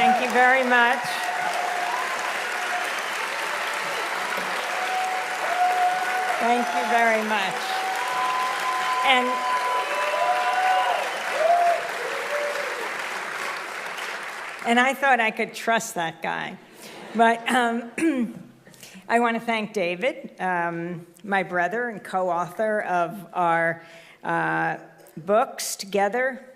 Thank you very much. Thank you very much. And I thought I could trust that guy. But I want to thank David, my brother and co-author of our books together,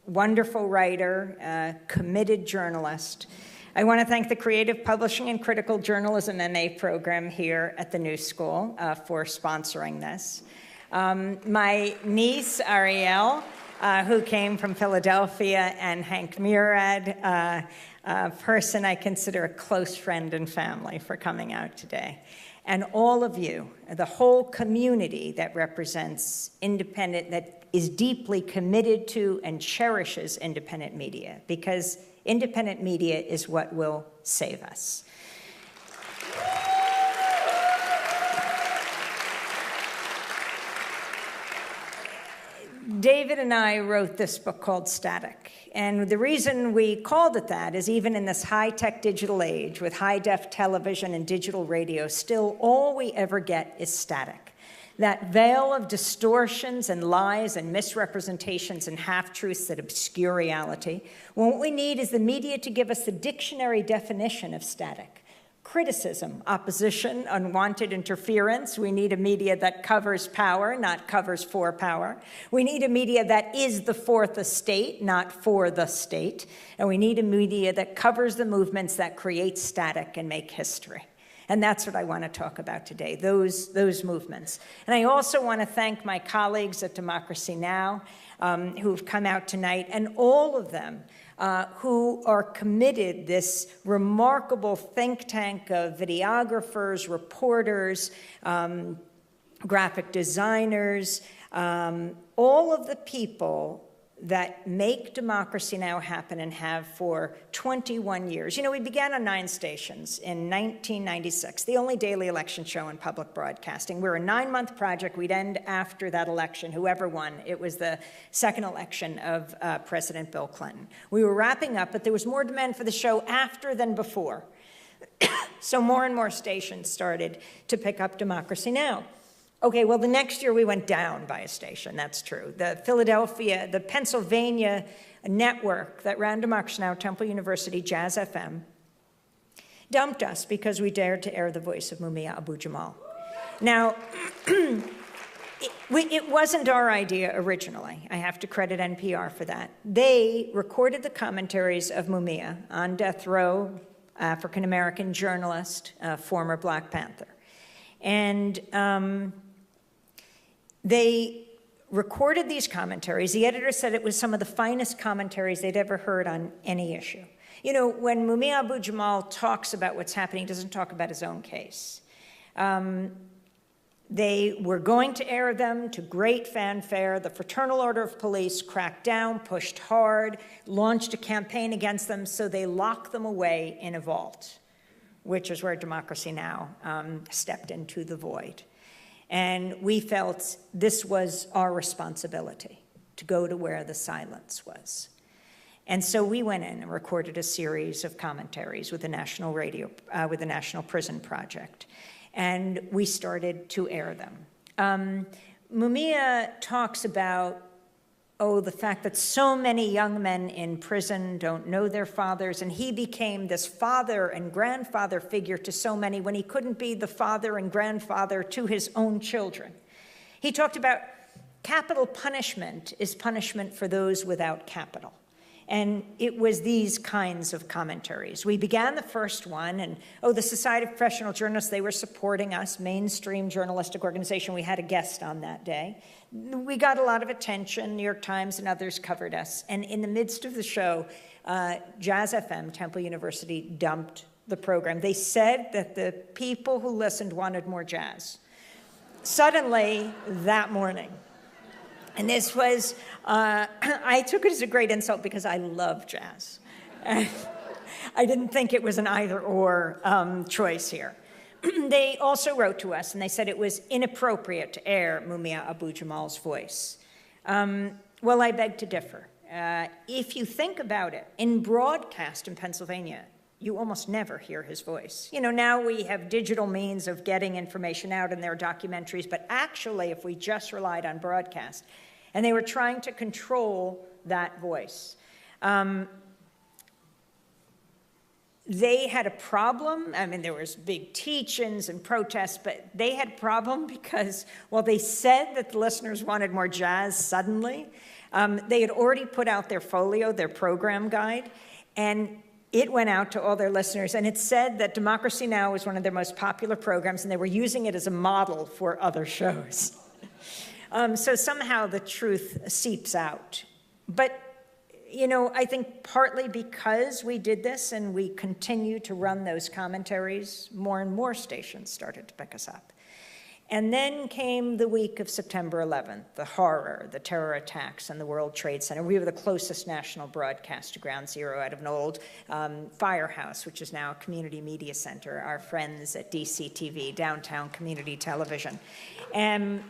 wonderful writer, committed journalist. I want to thank the Creative Publishing and Critical Journalism MA program here at the New School for sponsoring this. My niece, Ariel, who came from Philadelphia, and Hank Murad, a person I consider a close friend and family, for coming out today. And all of you, the whole community that represents independent, that is deeply committed to and cherishes independent media, because independent media is what will save us. David and I wrote this book called Static. And the reason we called it that is, even in this high-tech digital age with high-def television and digital radio, still all we ever get is static. That veil of distortions and lies and misrepresentations and half-truths that obscure reality. Well, what we need is the media to give us the dictionary definition of static. Criticism, opposition, unwanted interference. We need a media that covers power, not covers for power. We need a media that is the fourth estate, not for the state. And we need a media that covers the movements that create static and make history. And that's what I want to talk about today, those movements. And I also want to thank my colleagues at Democracy Now! Who've come out tonight, and all of them who are committed, this remarkable think tank of videographers, reporters, graphic designers, all of the people that make Democracy Now! Happen and have for 21 years. You know, we began on 9 stations in 1996, the only daily election show in public broadcasting. We're a 9-month project. We'd end after that election, whoever won. It was the second election of President Bill Clinton. We were wrapping up, but there was more demand for the show after than before. So more and more stations started to pick up Democracy Now! Okay, well, the next year we went down by a station, that's true. The Pennsylvania network that ran Democracy Now!, Temple University, Jazz FM, dumped us because we dared to air the voice of Mumia Abu-Jamal. Now, it wasn't our idea originally. I have to credit NPR for that. They recorded the commentaries of Mumia on death row, African-American journalist, former Black Panther. And they recorded these commentaries. The editor said it was some of the finest commentaries they'd ever heard on any issue. You know, when Mumia Abu-Jamal talks about what's happening, he doesn't talk about his own case. They were going to air them to great fanfare. The Fraternal Order of Police cracked down, pushed hard, launched a campaign against them, so they locked them away in a vault, which is where Democracy Now! Stepped into the void. And we felt this was our responsibility, to go to where the silence was. And so we went in and recorded a series of commentaries with the National Prison Project. And we started to air them. Mumia talks about the fact that so many young men in prison don't know their fathers, and he became this father and grandfather figure to so many when he couldn't be the father and grandfather to his own children. He talked about capital punishment is punishment for those without capital. And it was these kinds of commentaries. We began the first one, and the Society of Professional Journalists, they were supporting us, mainstream journalistic organization. We had a guest on that day. We got a lot of attention. New York Times and others covered us. And in the midst of the show, Jazz FM, Temple University, dumped the program. They said that the people who listened wanted more jazz. Suddenly, that morning, and this was, I took it as a great insult because I love jazz. I didn't think it was an either-or choice here. They also wrote to us, and they said it was inappropriate to air Mumia Abu-Jamal's voice. Well, I beg to differ. If you think about it, in broadcast in Pennsylvania, you almost never hear his voice. You know, now we have digital means of getting information out, and there are documentaries, but actually, if we just relied on broadcast, and they were trying to control that voice. They had a problem. I mean, there was big teach-ins and protests, but they had a problem because, well, they said that the listeners wanted more jazz suddenly. They had already put out their folio, their program guide, and it went out to all their listeners, and it said that Democracy Now! Was one of their most popular programs, and they were using it as a model for other shows. So somehow the truth seeps out. But you know, I think partly because we did this and we continue to run those commentaries, more and more stations started to pick us up. And then came the week of September 11th, the horror, the terror attacks on the World Trade Center. We were the closest national broadcast to Ground Zero out of an old firehouse, which is now a community media center, our friends at DCTV, Downtown Community Television. And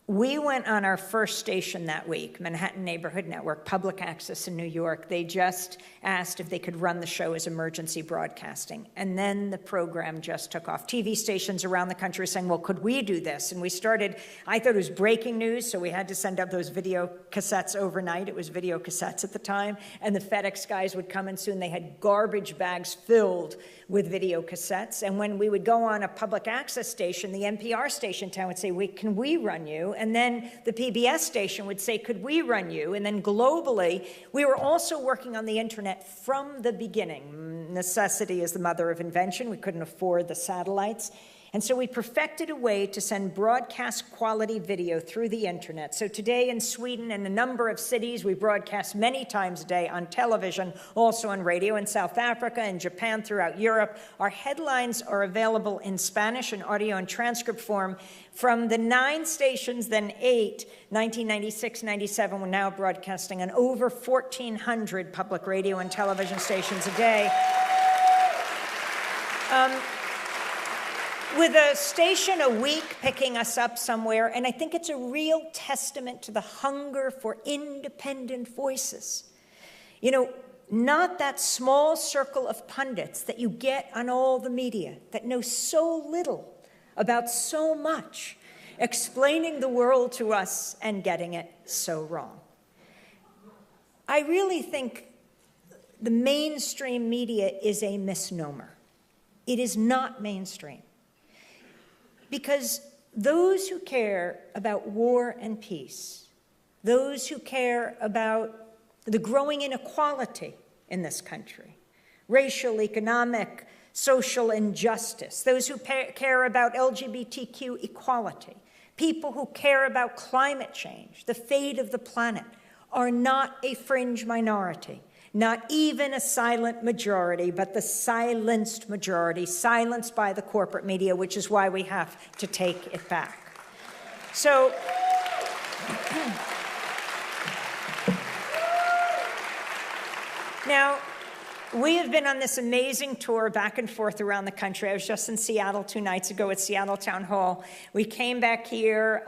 we went on our first station that week, Manhattan Neighborhood Network, public access in New York. They just asked if they could run the show as emergency broadcasting. And then the program just took off. TV stations around the country saying, well, could we do this? And we started, I thought it was breaking news, so we had to send up those video cassettes overnight. It was video cassettes at the time. And the FedEx guys would come in soon. They had garbage bags filled with video cassettes. And when we would go on a public access station, the NPR station town would say, can we run you? And then the PBS station would say, could we run you? And then globally, we were also working on the internet from the beginning. Necessity is the mother of invention. We couldn't afford the satellites. And so we perfected a way to send broadcast quality video through the internet. So today in Sweden and a number of cities, we broadcast many times a day on television, also on radio in South Africa and Japan, throughout Europe. Our headlines are available in Spanish and audio and transcript form from the 9 stations, then 8, 1996, 97. We're now broadcasting on over 1,400 public radio and television stations a day. With a station a week picking us up somewhere, and I think it's a real testament to the hunger for independent voices. You know, not that small circle of pundits that you get on all the media that know so little about so much, explaining the world to us and getting it so wrong. I really think the mainstream media is a misnomer. It is not mainstream. Because those who care about war and peace, those who care about the growing inequality in this country, racial, economic, social injustice, those who care about LGBTQ equality, people who care about climate change, the fate of the planet, are not a fringe minority. Not even a silent majority, but the silenced majority, silenced by the corporate media, which is why we have to take it back. So, now, we have been on this amazing tour back and forth around the country. I was just in Seattle 2 nights ago at Seattle Town Hall. We came back here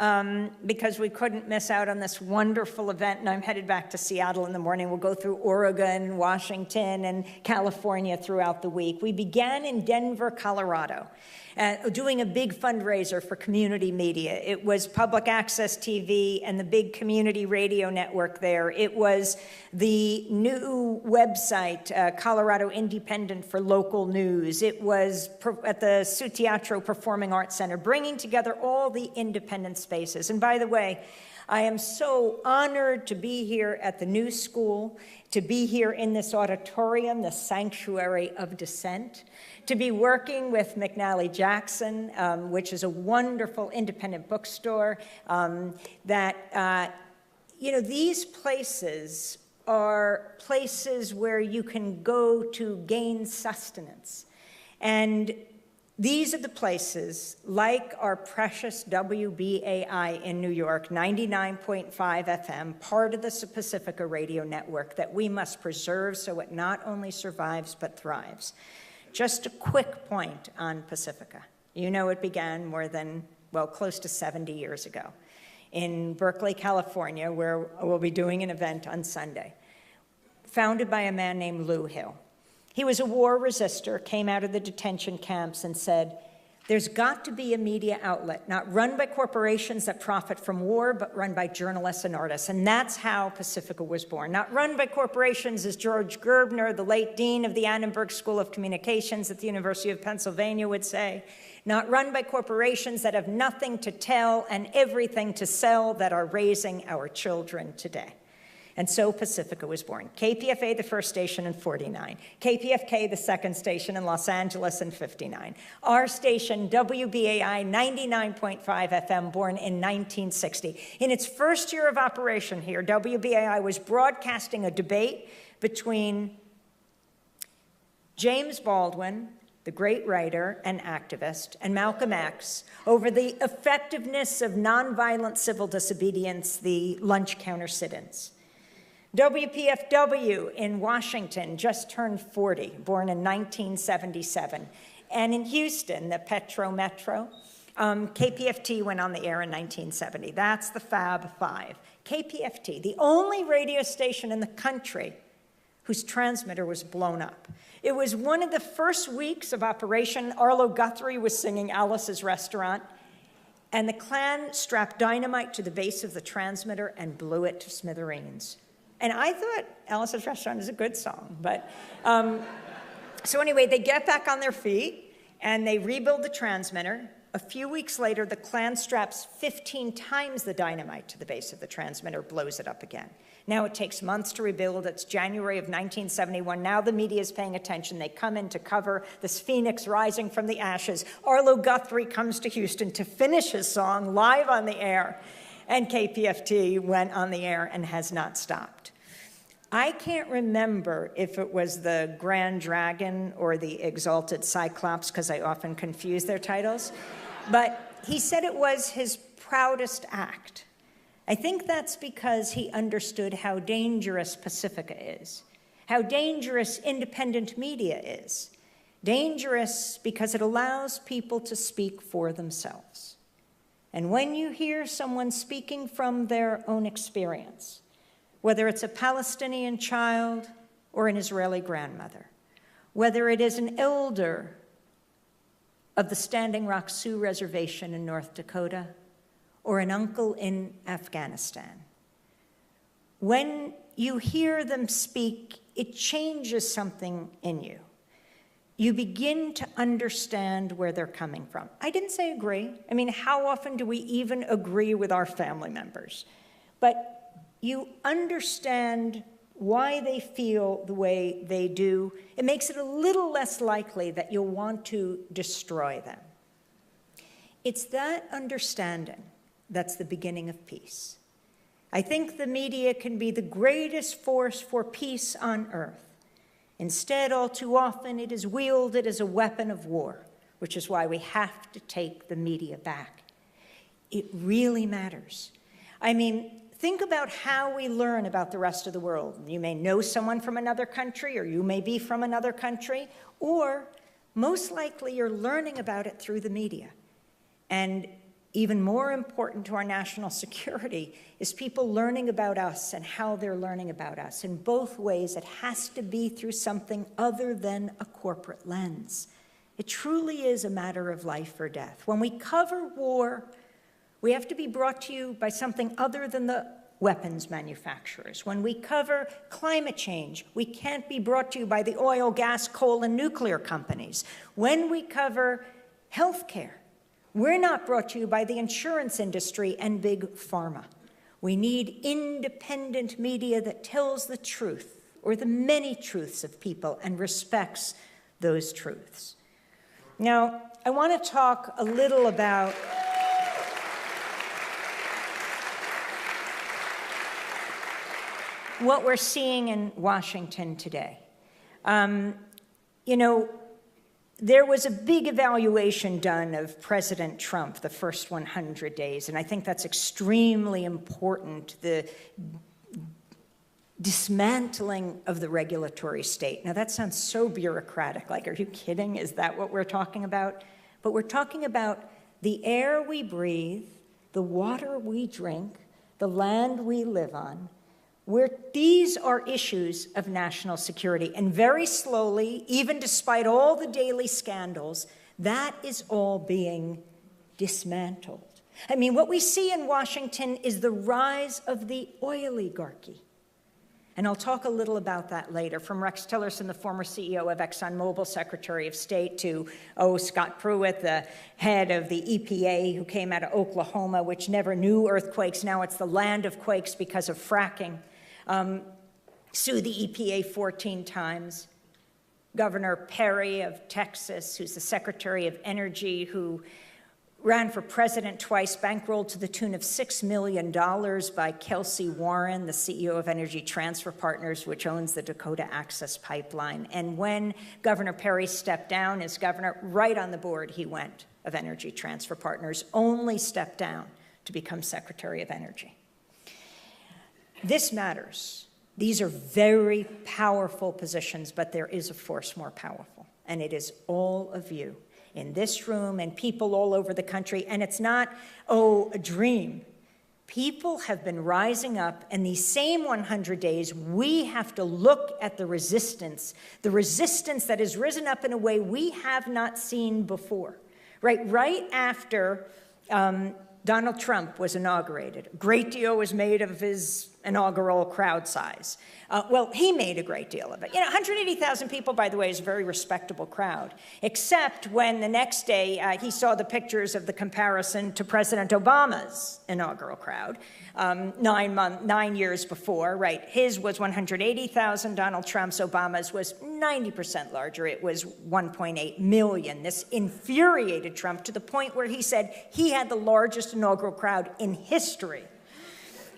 because we couldn't miss out on this wonderful event, and I'm headed back to Seattle in the morning. We'll go through Oregon, Washington, and California throughout the week. We began in Denver, Colorado, doing a big fundraiser for community media. It was public access TV and the big community radio network there. It was the new website, Colorado Independent for Local News. It was at the Su Teatro Performing Arts Center, bringing together all the independent spaces. And by the way, I am so honored to be here at the new school, to be here in this auditorium, the sanctuary of dissent, to be working with McNally Jackson, which is a wonderful independent bookstore, you know, these places are places where you can go to gain sustenance. And these are the places, like our precious WBAI in New York, 99.5 FM, part of the Pacifica radio network, that we must preserve so it not only survives but thrives. Just a quick point on Pacifica. You know, it began more than, well, close to 70 years ago. in Berkeley, California, where we'll be doing an event on Sunday, founded by a man named Lou Hill. He was a war resistor, came out of the detention camps and said, there's got to be a media outlet, not run by corporations that profit from war, but run by journalists and artists. And that's how Pacifica was born. Not run by corporations, as George Gerbner, the late dean of the Annenberg School of Communications at the University of Pennsylvania, would say. Not run by corporations that have nothing to tell and everything to sell, that are raising our children today. And so Pacifica was born. KPFA, the first station, in 49. KPFK, the second station, in Los Angeles in 59. Our station, WBAI 99.5 FM, born in 1960. In its first year of operation here, WBAI was broadcasting a debate between James Baldwin, the great writer and activist, and Malcolm X over the effectiveness of nonviolent civil disobedience, the lunch counter sit-ins. WPFW in Washington just turned 40, born in 1977. And in Houston, the Petro Metro, KPFT went on the air in 1970. That's the Fab Five. KPFT, the only radio station in the country whose transmitter was blown up. It was one of the first weeks of operation. Arlo Guthrie was singing Alice's Restaurant, and the Klan strapped dynamite to the base of the transmitter and blew it to smithereens. And I thought Alice's Restaurant is a good song, but so anyway, they get back on their feet and they rebuild the transmitter. A few weeks later, the Klan straps 15 times the dynamite to the base of the transmitter, blows it up again. Now it takes months to rebuild. It's January of 1971. Now the media is paying attention. They come in to cover this phoenix rising from the ashes. Arlo Guthrie comes to Houston to finish his song live on the air. And KPFT went on the air and has not stopped. I can't remember if it was the Grand Dragon or the Exalted Cyclops, because I often confuse their titles, but he said it was his proudest act. I think that's because he understood how dangerous Pacifica is, how dangerous independent media is. Dangerous because it allows people to speak for themselves. And when you hear someone speaking from their own experience, whether it's a Palestinian child or an Israeli grandmother, whether it is an elder of the Standing Rock Sioux Reservation in North Dakota, or an uncle in Afghanistan, when you hear them speak, it changes something in you. You begin to understand where they're coming from. I didn't say agree. I mean, how often do we even agree with our family members? But you understand why they feel the way they do. It makes it a little less likely that you'll want to destroy them. It's that understanding that's the beginning of peace. I think the media can be the greatest force for peace on earth. Instead, all too often, it is wielded as a weapon of war, which is why we have to take the media back. It really matters. I mean, think about how we learn about the rest of the world. You may know someone from another country, or you may be from another country, or most likely you're learning about it through the media. And even more important to our national security is people learning about us and how they're learning about us. In both ways, it has to be through something other than a corporate lens. It truly is a matter of life or death. When we cover war, we have to be brought to you by something other than the weapons manufacturers. When we cover climate change, we can't be brought to you by the oil, gas, coal, and nuclear companies. When we cover healthcare, we're not brought to you by the insurance industry and big pharma. We need independent media that tells the truth, or the many truths of people, and respects those truths. Now, I want to talk a little about what we're seeing in Washington today. There was a big evaluation done of President Trump the first 100 days, and I think that's extremely important, the dismantling of the regulatory state. Now, that sounds so bureaucratic, like, are you kidding? Is that what we're talking about? But we're talking about the air we breathe, the water we drink, the land we live on, where these are issues of national security. And very slowly, even despite all the daily scandals, that is all being dismantled. I mean, what we see in Washington is the rise of the oligarchy. And I'll talk a little about that later, from Rex Tillerson, the former CEO of ExxonMobil, Secretary of State, to, Scott Pruitt, the head of the EPA, who came out of Oklahoma, which never knew earthquakes. Now it's the land of quakes because of fracking. Sued the EPA 14 times. Governor Perry of Texas, who's the Secretary of Energy, who ran for president twice, bankrolled to the tune of $6 million by Kelsey Warren, the CEO of Energy Transfer Partners, which owns the Dakota Access Pipeline. And when Governor Perry stepped down as governor, right on the board he went of Energy Transfer Partners, only stepped down to become Secretary of Energy. This matters. These are very powerful positions, but there is a force more powerful, and it is all of you in this room and people all over the country. And it's not, a dream. People have been rising up, and these same 100 days, we have to look at the resistance that has risen up in a way we have not seen before. Right after Donald Trump was inaugurated, a great deal was made of his inaugural crowd size. He made a great deal of it. 180,000 people, by the way, is a very respectable crowd, except when the next day he saw the pictures of the comparison to President Obama's inaugural crowd 9 years before, right? His was 180,000, Donald Trump's, Obama's was 90% larger. It was 1.8 million. This infuriated Trump to the point where he said he had the largest inaugural crowd in history.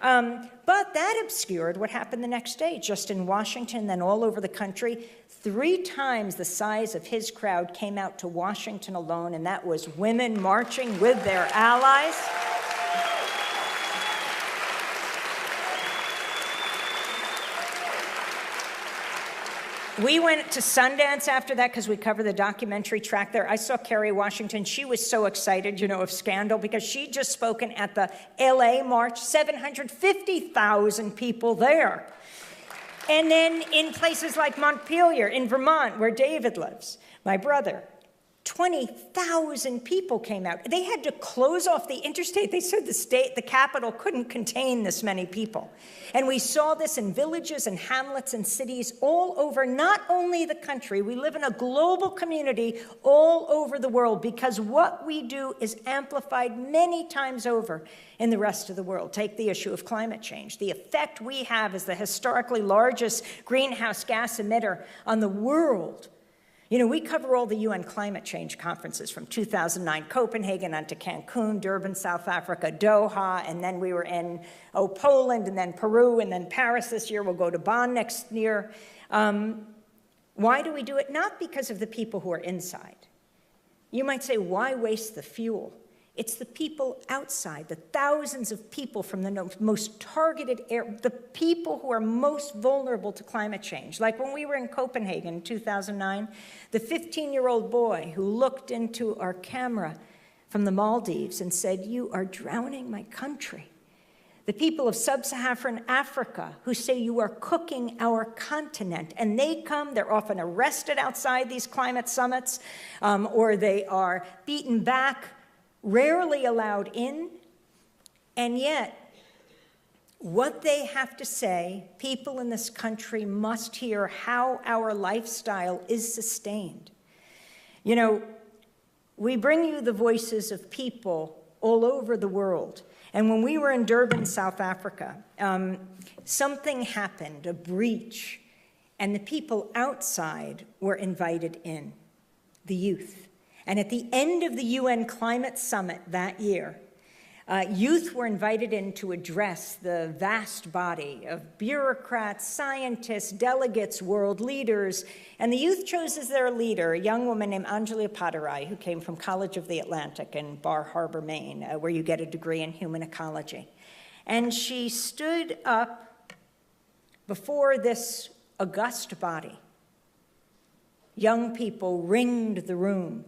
But that obscured what happened the next day, just in Washington, then all over the country. 3 times the size of his crowd came out to Washington alone, and that was women marching with their allies. We went to Sundance after that because we covered the documentary track there. I saw Kerry Washington. She was so excited, of Scandal, because she'd just spoken at the LA March, 750,000 people there. And then in places like Montpelier, in Vermont, where David lives, my brother, 20,000 people came out. They had to close off the interstate. They said the capital couldn't contain this many people. And we saw this in villages and hamlets and cities all over, not only the country. We live in a global community all over the world, because what we do is amplified many times over in the rest of the world. Take the issue of climate change. The effect we have as the historically largest greenhouse gas emitter on the world. We cover all the UN climate change conferences from 2009, Copenhagen, on to Cancun, Durban, South Africa, Doha, and then we were in Poland, and then Peru, and then Paris this year. We'll go to Bonn next year. Why do we do it? Not because of the people who are inside. You might say, why waste the fuel? It's the people outside, the thousands of people from the most targeted area, the people who are most vulnerable to climate change. Like when we were in Copenhagen in 2009, the 15-year-old boy who looked into our camera from the Maldives and said, "You are drowning my country." The people of sub-Saharan Africa who say, "You are cooking our continent." And they come, they're often arrested outside these climate summits, or they are beaten back, rarely allowed in, and yet what they have to say, people in this country must hear how our lifestyle is sustained. We bring you the voices of people all over the world. And when we were in Durban, South Africa, something happened, a breach, and the people outside were invited in, the youth. And at the end of the UN Climate Summit that year, youth were invited in to address the vast body of bureaucrats, scientists, delegates, world leaders. And the youth chose as their leader a young woman named Anjali Padarai, who came from College of the Atlantic in Bar Harbor, Maine, where you get a degree in human ecology. And she stood up before this august body. Young people ringed the room.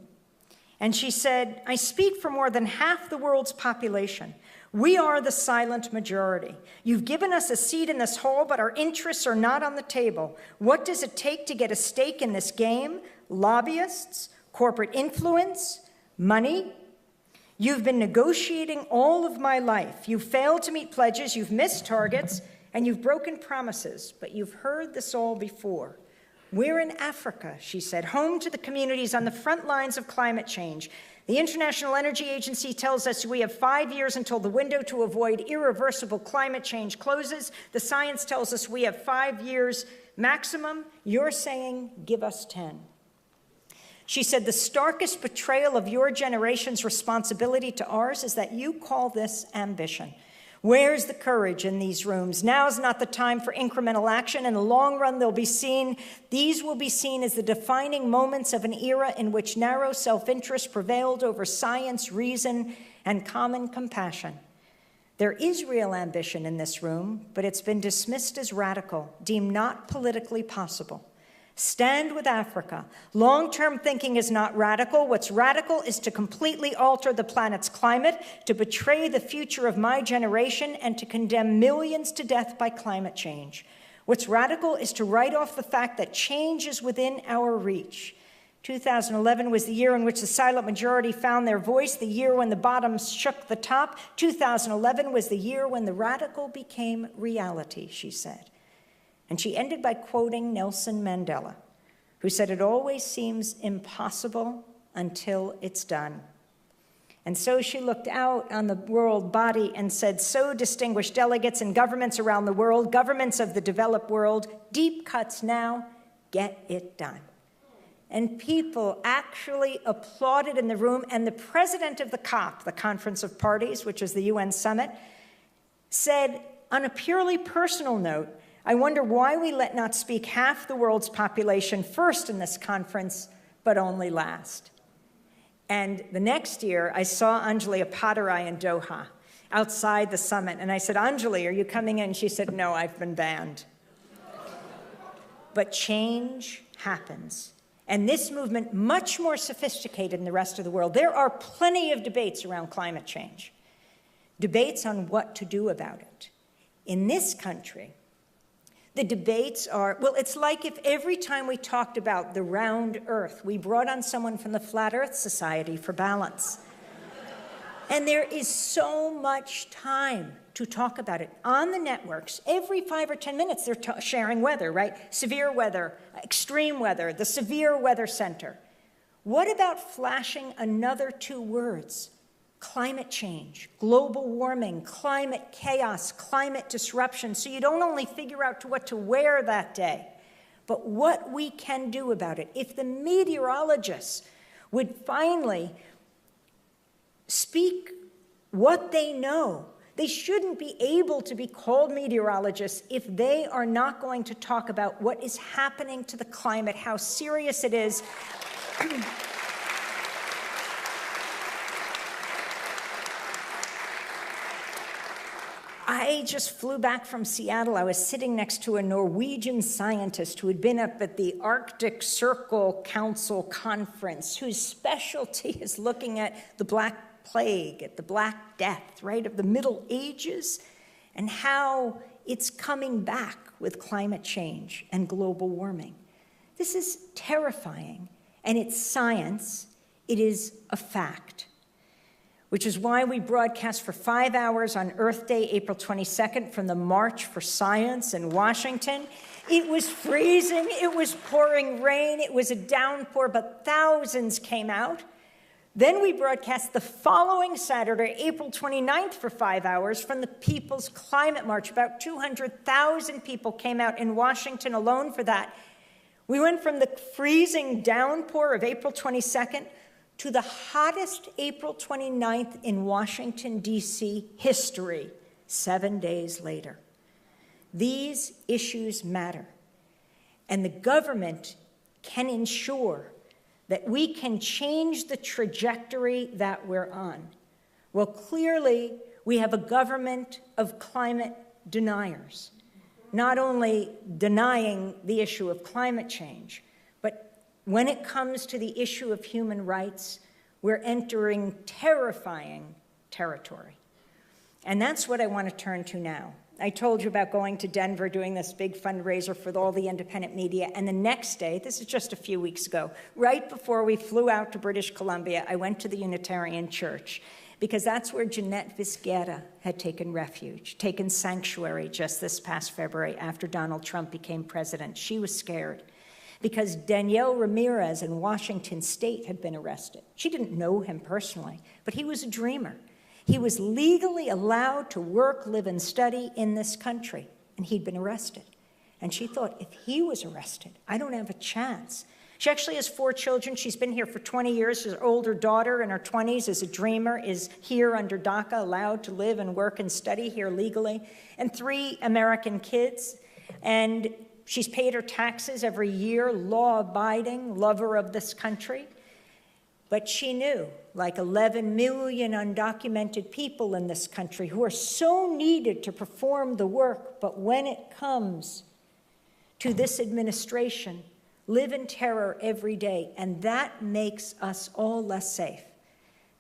And she said, I speak for more than half the world's population. We are the silent majority. You've given us a seat in this hall, but our interests are not on the table. What does it take to get a stake in this game? Lobbyists, corporate influence, money. You've been negotiating all of my life. You've failed to meet pledges, you've missed targets, and you've broken promises, but you've heard this all before. We're in Africa, she said, home to the communities on the front lines of climate change. The International Energy Agency tells us we have 5 years until the window to avoid irreversible climate change closes. The science tells us we have 5 years maximum. You're saying, give us 10. She said, the starkest betrayal of your generation's responsibility to ours is that you call this ambition. Where's the courage in these rooms? Now's not the time for incremental action. In the long run, these will be seen as the defining moments of an era in which narrow self-interest prevailed over science, reason, and common compassion. There is real ambition in this room, but it's been dismissed as radical, deemed not politically possible. Stand with Africa. Long-term thinking is not radical. What's radical is to completely alter the planet's climate, to betray the future of my generation, and to condemn millions to death by climate change. What's radical is to write off the fact that change is within our reach. 2011 was the year in which the silent majority found their voice, the year when the bottoms shook the top. 2011 was the year when the radical became reality, she said. And she ended by quoting Nelson Mandela, who said, it always seems impossible until it's done. And so she looked out on the world body and said, so distinguished delegates and governments around the world, governments of the developed world, deep cuts now, get it done. And people actually applauded in the room, and the president of the COP, the Conference of Parties, which is the UN summit, said, on a purely personal note, I wonder why we let not speak half the world's population first in this conference, but only last. And the next year, I saw Anjali Appadurai in Doha, outside the summit, and I said, Anjali, are you coming in? She said, no, I've been banned. But change happens. And this movement, much more sophisticated than the rest of the world, there are plenty of debates around climate change, debates on what to do about it. In this country, the debates are, well, it's like if every time we talked about the round earth, we brought on someone from the Flat Earth Society for balance. And there is so much time to talk about it. On the networks, every 5 or 10 minutes, they're sharing weather, right? Severe weather, extreme weather, the Severe Weather Center. What about flashing another 2 words? Climate change, global warming, climate chaos, climate disruption, so you don't only figure out what to wear that day, but what we can do about it. If the meteorologists would finally speak what they know, they shouldn't be able to be called meteorologists if they are not going to talk about what is happening to the climate, how serious it is. I just flew back from Seattle. I was sitting next to a Norwegian scientist who had been up at the Arctic Circle Council conference, whose specialty is looking at the Black Plague, at the Black Death, right, of the Middle Ages, and how it's coming back with climate change and global warming. This is terrifying, and it's science. It is a fact. Which is why we broadcast for 5 hours on Earth Day, April 22nd, from the March for Science in Washington. It was freezing, it was pouring rain, it was a downpour, but thousands came out. Then we broadcast the following Saturday, April 29th, for 5 hours from the People's Climate March. About 200,000 people came out in Washington alone for that. We went from the freezing downpour of April 22nd to the hottest April 29th in Washington, D.C. history, 7 days later. These issues matter, and the government can ensure that we can change the trajectory that we're on. Well, clearly, we have a government of climate deniers, not only denying the issue of climate change, but when it comes to the issue of human rights, We're entering terrifying territory. And that's what I want to turn to now. I told you about going to Denver, doing this big fundraiser for all the independent media, and the next day, this is just a few weeks ago, right before we flew out to British Columbia, I went to the Unitarian Church, because that's where Jeanette Visguera had taken refuge, taken sanctuary just this past February after Donald Trump became president. She was scared because Daniel Ramirez in Washington State had been arrested. She didn't know him personally, but he was a dreamer. He was legally allowed to work, live, and study in this country, and he'd been arrested. And she thought, if he was arrested, I don't have a chance. She actually has 4 children. She's been here for 20 years. Her older daughter in her 20s is a dreamer, is here under DACA, allowed to live and work and study here legally, and 3 American kids. And she's paid her taxes every year, law-abiding, lover of this country. But she knew, like 11 million undocumented people in this country who are so needed to perform the work, but when it comes to this administration, live in terror every day, and that makes us all less safe.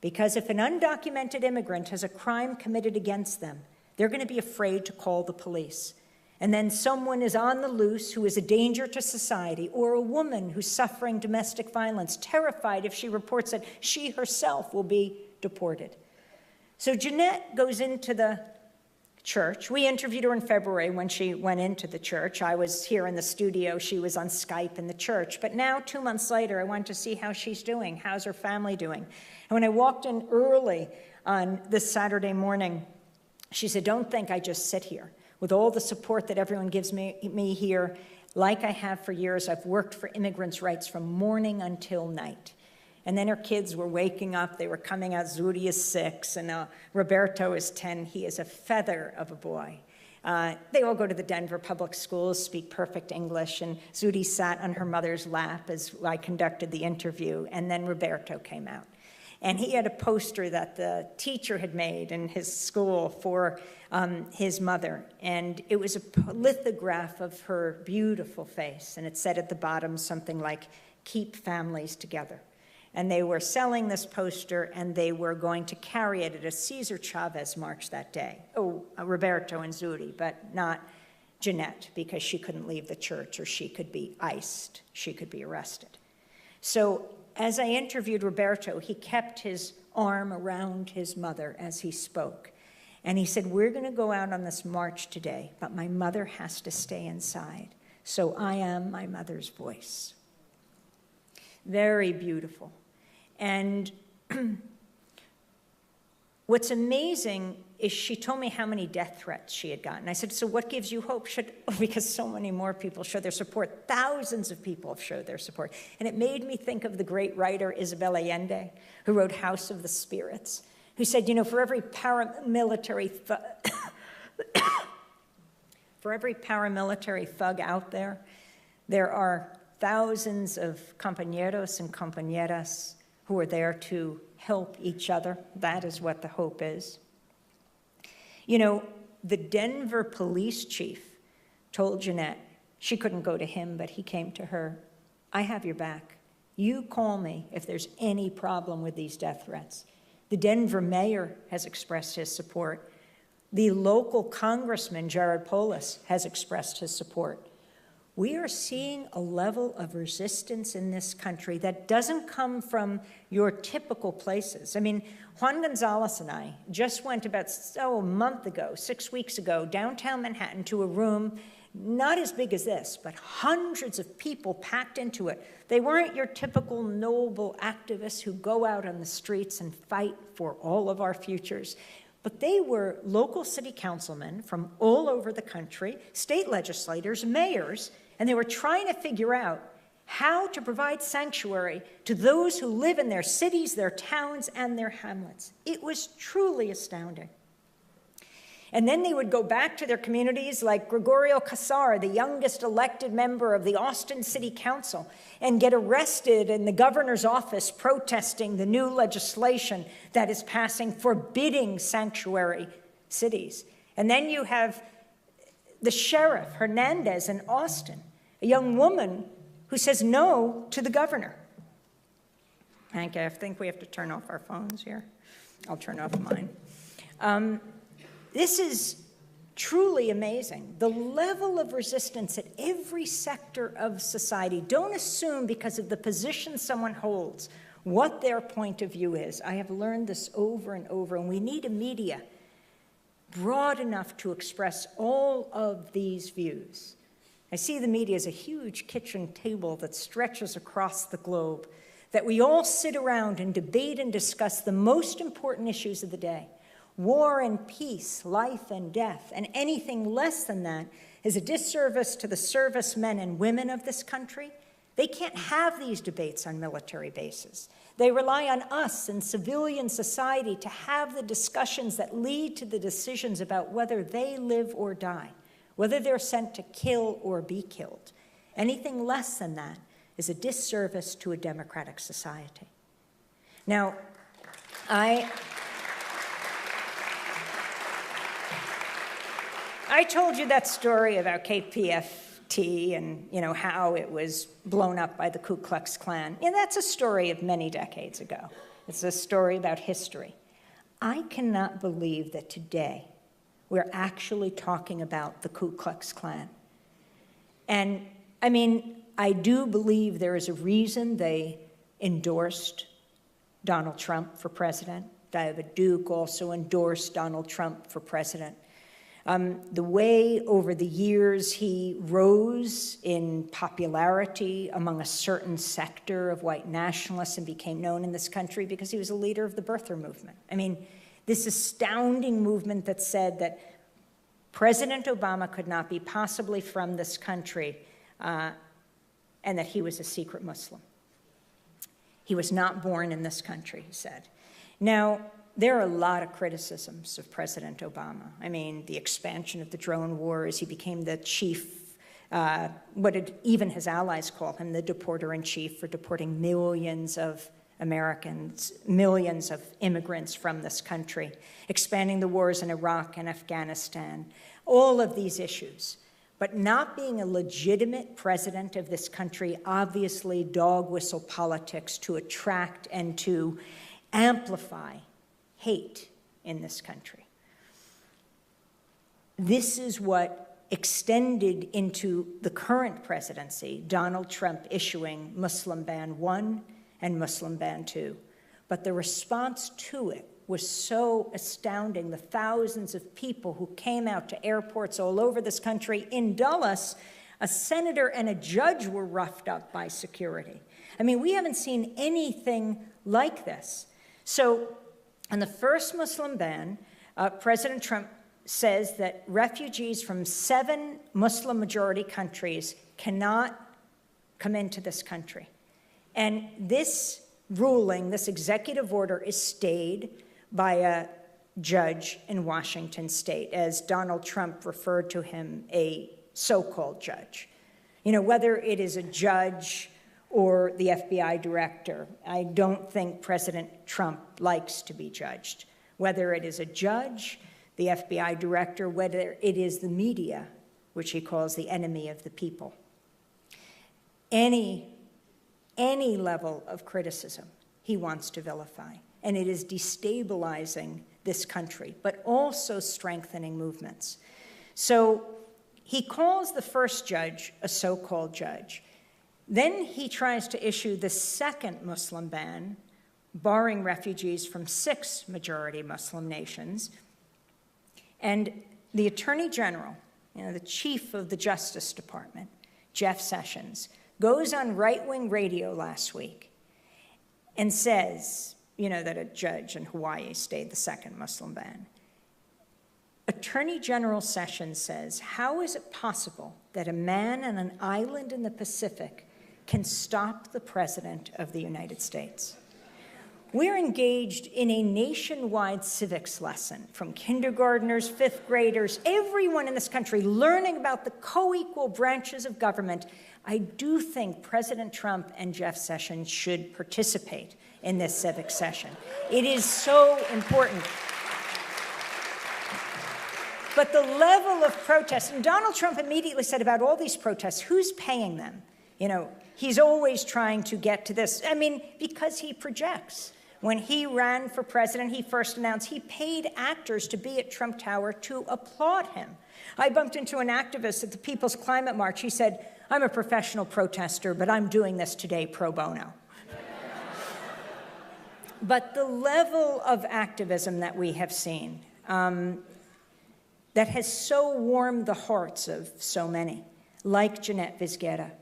Because if an undocumented immigrant has a crime committed against them, they're going to be afraid to call the police. And then someone is on the loose who is a danger to society, or a woman who's suffering domestic violence, terrified if she reports that she herself will be deported. So Jeanette goes into the church. We interviewed her in February when she went into the church. I was here in the studio. She was on Skype in the church. But now, 2 months later, I wanted to see how she's doing. How's her family doing? And when I walked in early on this Saturday morning, she said, "Don't think I just sit here. With all the support that everyone gives me here, like I have for years, I've worked for immigrants' rights from morning until night." And then her kids were waking up. They were coming out. Zuri is 6, and Roberto is 10. He is a feather of a boy. They all go to the Denver public schools, speak perfect English, and Zuri sat on her mother's lap as I conducted the interview, and then Roberto came out. And he had a poster that the teacher had made in his school for his mother. And it was a lithograph of her beautiful face. And it said at the bottom something like, "Keep families together." And they were selling this poster, and they were going to carry it at a Cesar Chavez march that day. Oh, Roberto and Zuri, but not Jeanette, because she couldn't leave the church, or she could be iced. She could be arrested. So as I interviewed Roberto, he kept his arm around his mother as he spoke. And he said, "We're going to go out on this march today, but my mother has to stay inside. So I am my mother's voice." Very beautiful. And what's amazing is she told me how many death threats she had gotten. I said, "So what gives you hope?" Because so many more people show their support. Thousands of people have showed their support. And it made me think of the great writer Isabel Allende, who wrote House of the Spirits, who said, for every paramilitary thug out there, there are thousands of compañeros and compañeras who are there to help each other. That is what the hope is. The Denver police chief told Jeanette, she couldn't go to him, but he came to her, "I have your back. You call me if there's any problem with these death threats." The Denver mayor has expressed his support. The local congressman, Jared Polis, has expressed his support. We are seeing a level of resistance in this country that doesn't come from your typical places. Juan Gonzalez and I just went about a month ago, 6 weeks ago, downtown Manhattan to a room not as big as this, but hundreds of people packed into it. They weren't your typical noble activists who go out on the streets and fight for all of our futures. But they were local city councilmen from all over the country, state legislators, mayors, and they were trying to figure out how to provide sanctuary to those who live in their cities, their towns, and their hamlets. It was truly astounding. And then they would go back to their communities like Gregorio Casar, the youngest elected member of the Austin City Council, and get arrested in the governor's office protesting the new legislation that is passing forbidding sanctuary cities. And then you have the sheriff, Hernandez, in Austin, a young woman who says no to the governor. Hank, I think we have to turn off our phones here. I'll turn off mine. This is truly amazing. The level of resistance at every sector of society. Don't assume because of the position someone holds what their point of view is. I have learned this over and over, and we need a media broad enough to express all of these views. I see the media as a huge kitchen table that stretches across the globe, that we all sit around and debate and discuss the most important issues of the day. War and peace, life and death, and anything less than that is a disservice to the servicemen and women of this country. They can't have these debates on military bases. They rely on us and civilian society to have the discussions that lead to the decisions about whether they live or die, whether they're sent to kill or be killed. Anything less than that is a disservice to a democratic society. Now, I told you that story about KPFT and how it was blown up by the Ku Klux Klan. And that's a story of many decades ago. It's a story about history. I cannot believe that today we're actually talking about the Ku Klux Klan. And I do believe there is a reason they endorsed Donald Trump for president. David Duke also endorsed Donald Trump for president. The way over the years he rose in popularity among a certain sector of white nationalists and became known in this country because he was a leader of the birther movement. This astounding movement that said that President Obama could not be possibly from this country and that he was a secret Muslim. He was not born in this country, he said. Now, there are a lot of criticisms of President Obama. The expansion of the drone wars, he became the chief, even his allies call him, the deporter-in-chief for deporting millions of Americans, millions of immigrants from this country, expanding the wars in Iraq and Afghanistan, all of these issues. But not being a legitimate president of this country, obviously dog whistle politics to attract and to amplify hate in this country. This is what extended into the current presidency, Donald Trump issuing Muslim Ban 1 and Muslim Ban 2. But the response to it was so astounding. The thousands of people who came out to airports all over this country. In Dulles, a senator and a judge were roughed up by security. We haven't seen anything like this. So on the first Muslim ban, President Trump says that refugees from 7 Muslim-majority countries cannot come into this country. And this ruling, this executive order, is stayed by a judge in Washington state, as Donald Trump referred to him, a so-called judge. Whether it is a judge or the FBI director, I don't think President Trump likes to be judged. Whether it is a judge, the FBI director, whether it is the media, which he calls the enemy of the people. Any level of criticism he wants to vilify. And it is destabilizing this country, but also strengthening movements. So he calls the first judge a so-called judge. Then he tries to issue the second Muslim ban, barring refugees from 6 majority Muslim nations. And the Attorney General, the chief of the Justice Department, Jeff Sessions, goes on right-wing radio last week and says, that a judge in Hawaii stayed the second Muslim ban. Attorney General Sessions says, how is it possible that a man on an island in the Pacific can stop the President of the United States? We're engaged in a nationwide civics lesson, from kindergartners, 5th graders, everyone in this country learning about the co-equal branches of government. I do think President Trump and Jeff Sessions should participate in this civic session. It is so important. But the level of protest, and Donald Trump immediately said about all these protests, who's paying them? He's always trying to get to this. I mean, because he projects. When he ran for president, he first announced he paid actors to be at Trump Tower to applaud him. I bumped into an activist at the People's Climate March. He said, "I'm a professional protester, but I'm doing this today pro bono." But the level of activism that we have seen that has so warmed the hearts of so many, like Jeanette Vizquera.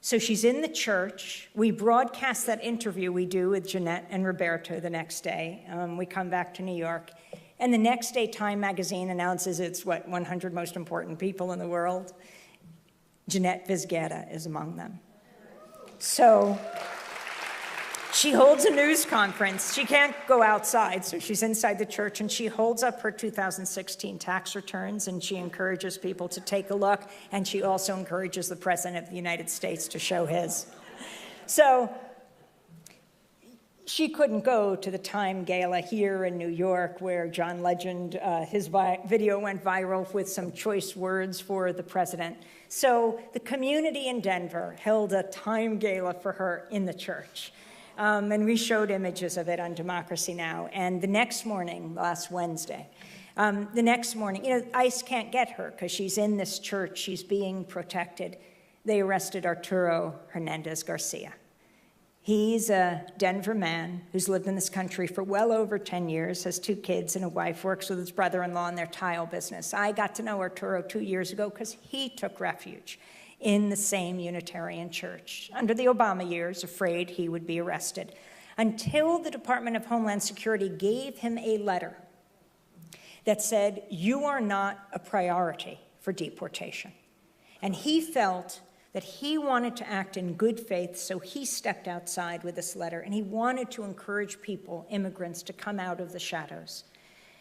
So she's in the church. We broadcast that interview we do with Jeanette and Roberto the next day. We come back to New York. And the next day, Time magazine announces its, 100 most important people in the world. Jeanette Vizquera is among them. So she holds a news conference. She can't go outside, so she's inside the church, and she holds up her 2016 tax returns, and she encourages people to take a look, and she also encourages the President of the United States to show his. So she couldn't go to the Time Gala here in New York, where John Legend, his video went viral with some choice words for the president. So the community in Denver held a Time Gala for her in the church. And we showed images of it on Democracy Now! And the next morning, last Wednesday, ICE can't get her because she's in this church, she's being protected. They arrested Arturo Hernandez Garcia. He's a Denver man who's lived in this country for well over 10 years, has 2 kids and a wife, works with his brother-in-law in their tile business. I got to know Arturo 2 years ago because he took refuge in the same Unitarian church under the Obama years, afraid he would be arrested, until the Department of Homeland Security gave him a letter that said, "You are not a priority for deportation." And he felt that he wanted to act in good faith, so he stepped outside with this letter, and he wanted to encourage people, immigrants, to come out of the shadows.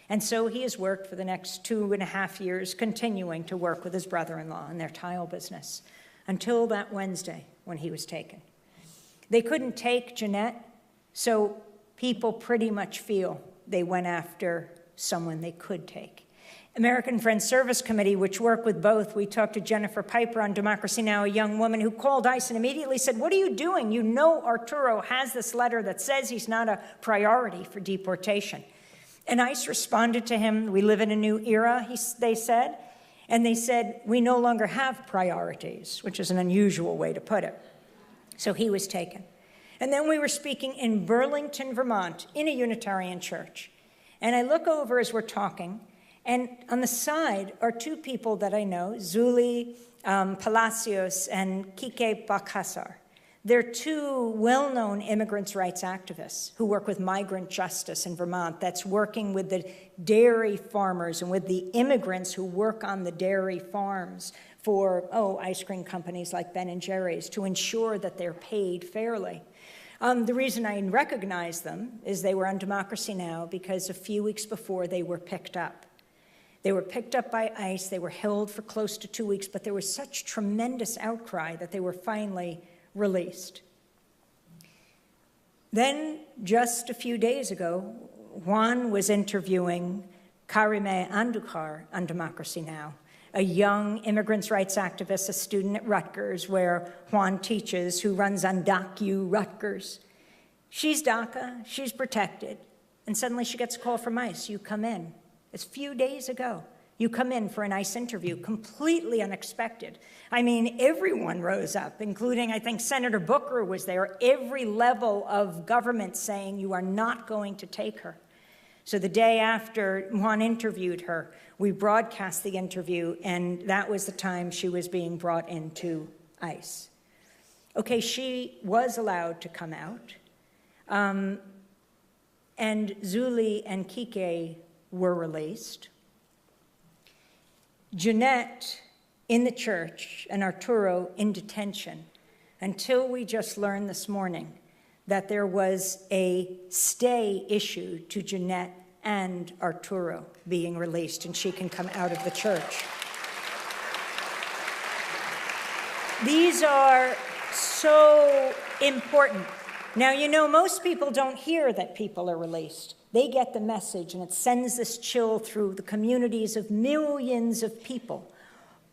And so he has worked for the next 2.5 years, continuing to work with his brother-in-law in their tile business, until that Wednesday when he was taken. They couldn't take Jeanette, so people pretty much feel they went after someone they could take. American Friends Service Committee, which work with both, we talked to Jennifer Piper on Democracy Now!, a young woman who called ICE and immediately said, "What are you doing? You know Arturo has this letter that says he's not a priority for deportation." And ICE responded to him, "We live in a new era," they said. And they said, "We no longer have priorities," which is an unusual way to put it. So he was taken. And then we were speaking in Burlington, Vermont, in a Unitarian church. And I look over as we're talking, and on the side are 2 people that I know, Zuli Palacios and Kike Balcazar. They're 2 well-known immigrants' rights activists who work with migrant justice in Vermont, that's working with the dairy farmers and with the immigrants who work on the dairy farms for, ice cream companies like Ben & Jerry's to ensure that they're paid fairly. The reason I recognize them is they were on Democracy Now! Because a few weeks before they were picked up. They were picked up by ICE, they were held for close to 2 weeks, but there was such tremendous outcry that they were finally released. Then, just a few days ago, Juan was interviewing Karime Andujar on Democracy Now!, a young immigrants' rights activist, a student at Rutgers, where Juan teaches, who runs on DocU Rutgers. She's DACA, she's protected, and suddenly she gets a call from ICE, "You come in." It's a few days ago. You come in for an ICE interview, completely unexpected. I mean, everyone rose up, including, I think, Senator Booker was there, every level of government saying you are not going to take her. So the day after Juan interviewed her, we broadcast the interview, and that was the time she was being brought into ICE. Okay, she was allowed to come out, and Zuli and Kike were released. Jeanette in the church and Arturo in detention, until we just learned this morning that there was a stay issued to Jeanette and Arturo being released, and she can come out of the church. These are so important. Now, most people don't hear that people are released. They get the message, and it sends this chill through the communities of millions of people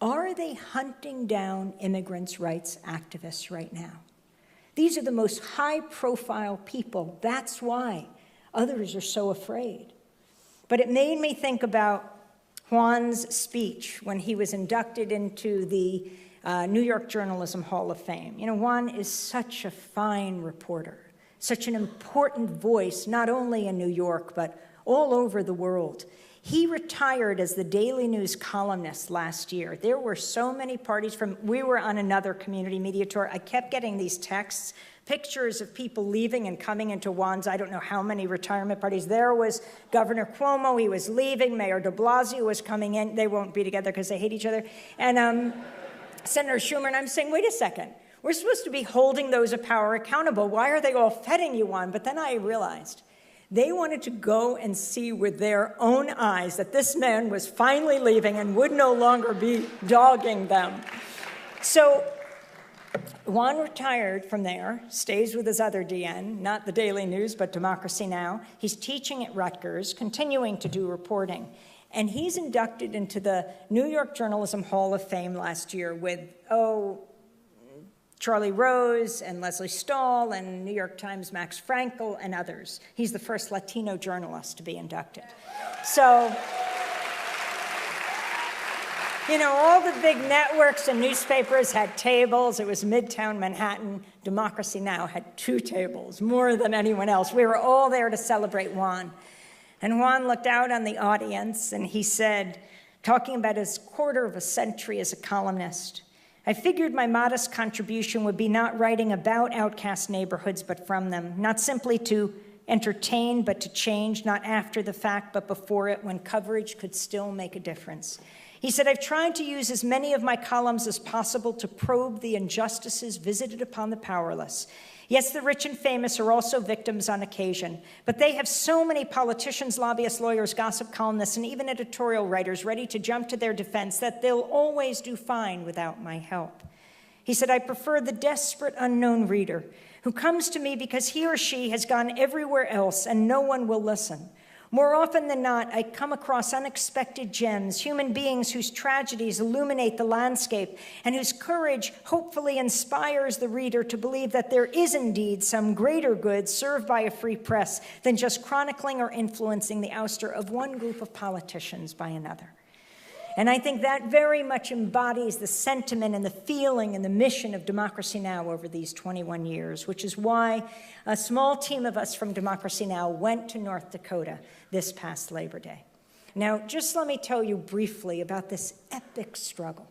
Are they hunting down immigrants' rights activists right now? These are the most high-profile people. That's why others are so afraid. But it made me think about Juan's speech when he was inducted into the New York Journalism Hall of Fame. You know, Juan is such a fine reporter, such an important voice, not only in New York, but all over the world. He retired as the Daily News columnist last year. There were so many parties we were on another community media tour. I kept getting these texts, pictures of people leaving and coming into Juan's, I don't know how many retirement parties. There was Governor Cuomo, he was leaving, Mayor de Blasio was coming in. They won't be together because they hate each other. And Senator Schumer, and I'm saying, wait a second. We're supposed to be holding those of power accountable. Why are they all feting you on? But then I realized they wanted to go and see with their own eyes that this man was finally leaving and would no longer be dogging them. So Juan retired from there, stays with his other DN, not the Daily News, but Democracy Now! He's teaching at Rutgers, continuing to do reporting. And he's inducted into the New York Journalism Hall of Fame last year with, Charlie Rose and Leslie Stahl and New York Times' Max Frankel and others. He's the first Latino journalist to be inducted. So, you know, all the big networks and newspapers had tables. It was Midtown Manhattan. Democracy Now! Had 2 tables, more than anyone else. We were all there to celebrate Juan. And Juan looked out on the audience and he said, talking about his quarter of a century as a columnist, I figured my modest contribution would be not writing about outcast neighborhoods, but from them, not simply to entertain, but to change, not after the fact, but before it, when coverage could still make a difference. He said, I've tried to use as many of my columns as possible to probe the injustices visited upon the powerless. Yes, the rich and famous are also victims on occasion, but they have so many politicians, lobbyists, lawyers, gossip columnists, and even editorial writers ready to jump to their defense that they'll always do fine without my help. He said, I prefer the desperate unknown reader who comes to me because he or she has gone everywhere else and no one will listen. More often than not, I come across unexpected gems, human beings whose tragedies illuminate the landscape and whose courage hopefully inspires the reader to believe that there is indeed some greater good served by a free press than just chronicling or influencing the ouster of one group of politicians by another. And I think that very much embodies the sentiment and the feeling and the mission of Democracy Now! Over these 21 years, which is why a small team of us from Democracy Now! Went to North Dakota this past Labor Day. Now, just let me tell you briefly about this epic struggle.